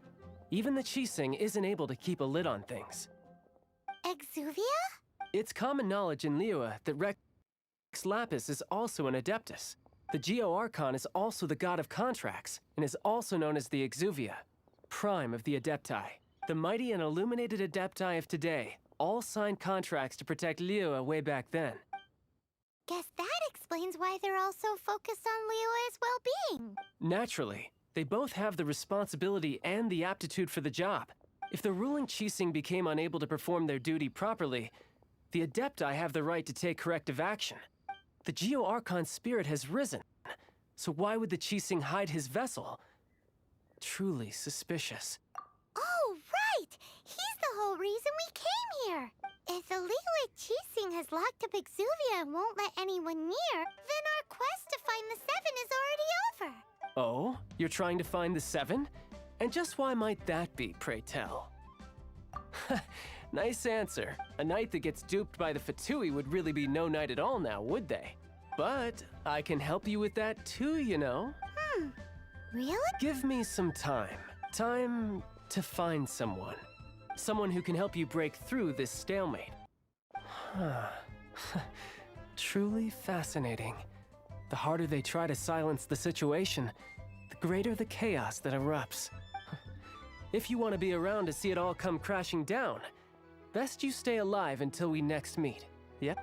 even the Qixing isn't able to keep a lid on things. Exuvia? It's common knowledge in Liyue that Rex Lapis is also an Adeptus. The Geo-Archon is also the god of contracts, and is also known as the Exuvia, prime of the Adepti. The mighty and illuminated Adepti of today all signed contracts to protect Liyue way back then. Guess that explains why they're all so focused on Liyue's well-being. Naturally, they both have the responsibility and the aptitude for the job. If the ruling Qixing became unable to perform their duty properly, the Adepti have the right to take corrective action. The Geo-Archon's spirit has risen, so why would the Qixing hide his vessel? Truly suspicious. Oh, right! He's the whole reason we came here! If the Liyue Qixing has locked up Exuvia and won't let anyone near, then our quest to find the Seven is already over! Oh? You're trying to find the Seven? And just why might that be, pray tell? Nice answer. A knight that gets duped by the Fatui would really be no knight at all now, would they? But I can help you with that too, you know? Really? Give me some time. Time to find someone. Someone who can help you break through this stalemate. Truly fascinating. The harder they try to silence the situation, the greater the chaos that erupts. If you want to be around to see it all come crashing down, best you stay alive until we next meet. Yep.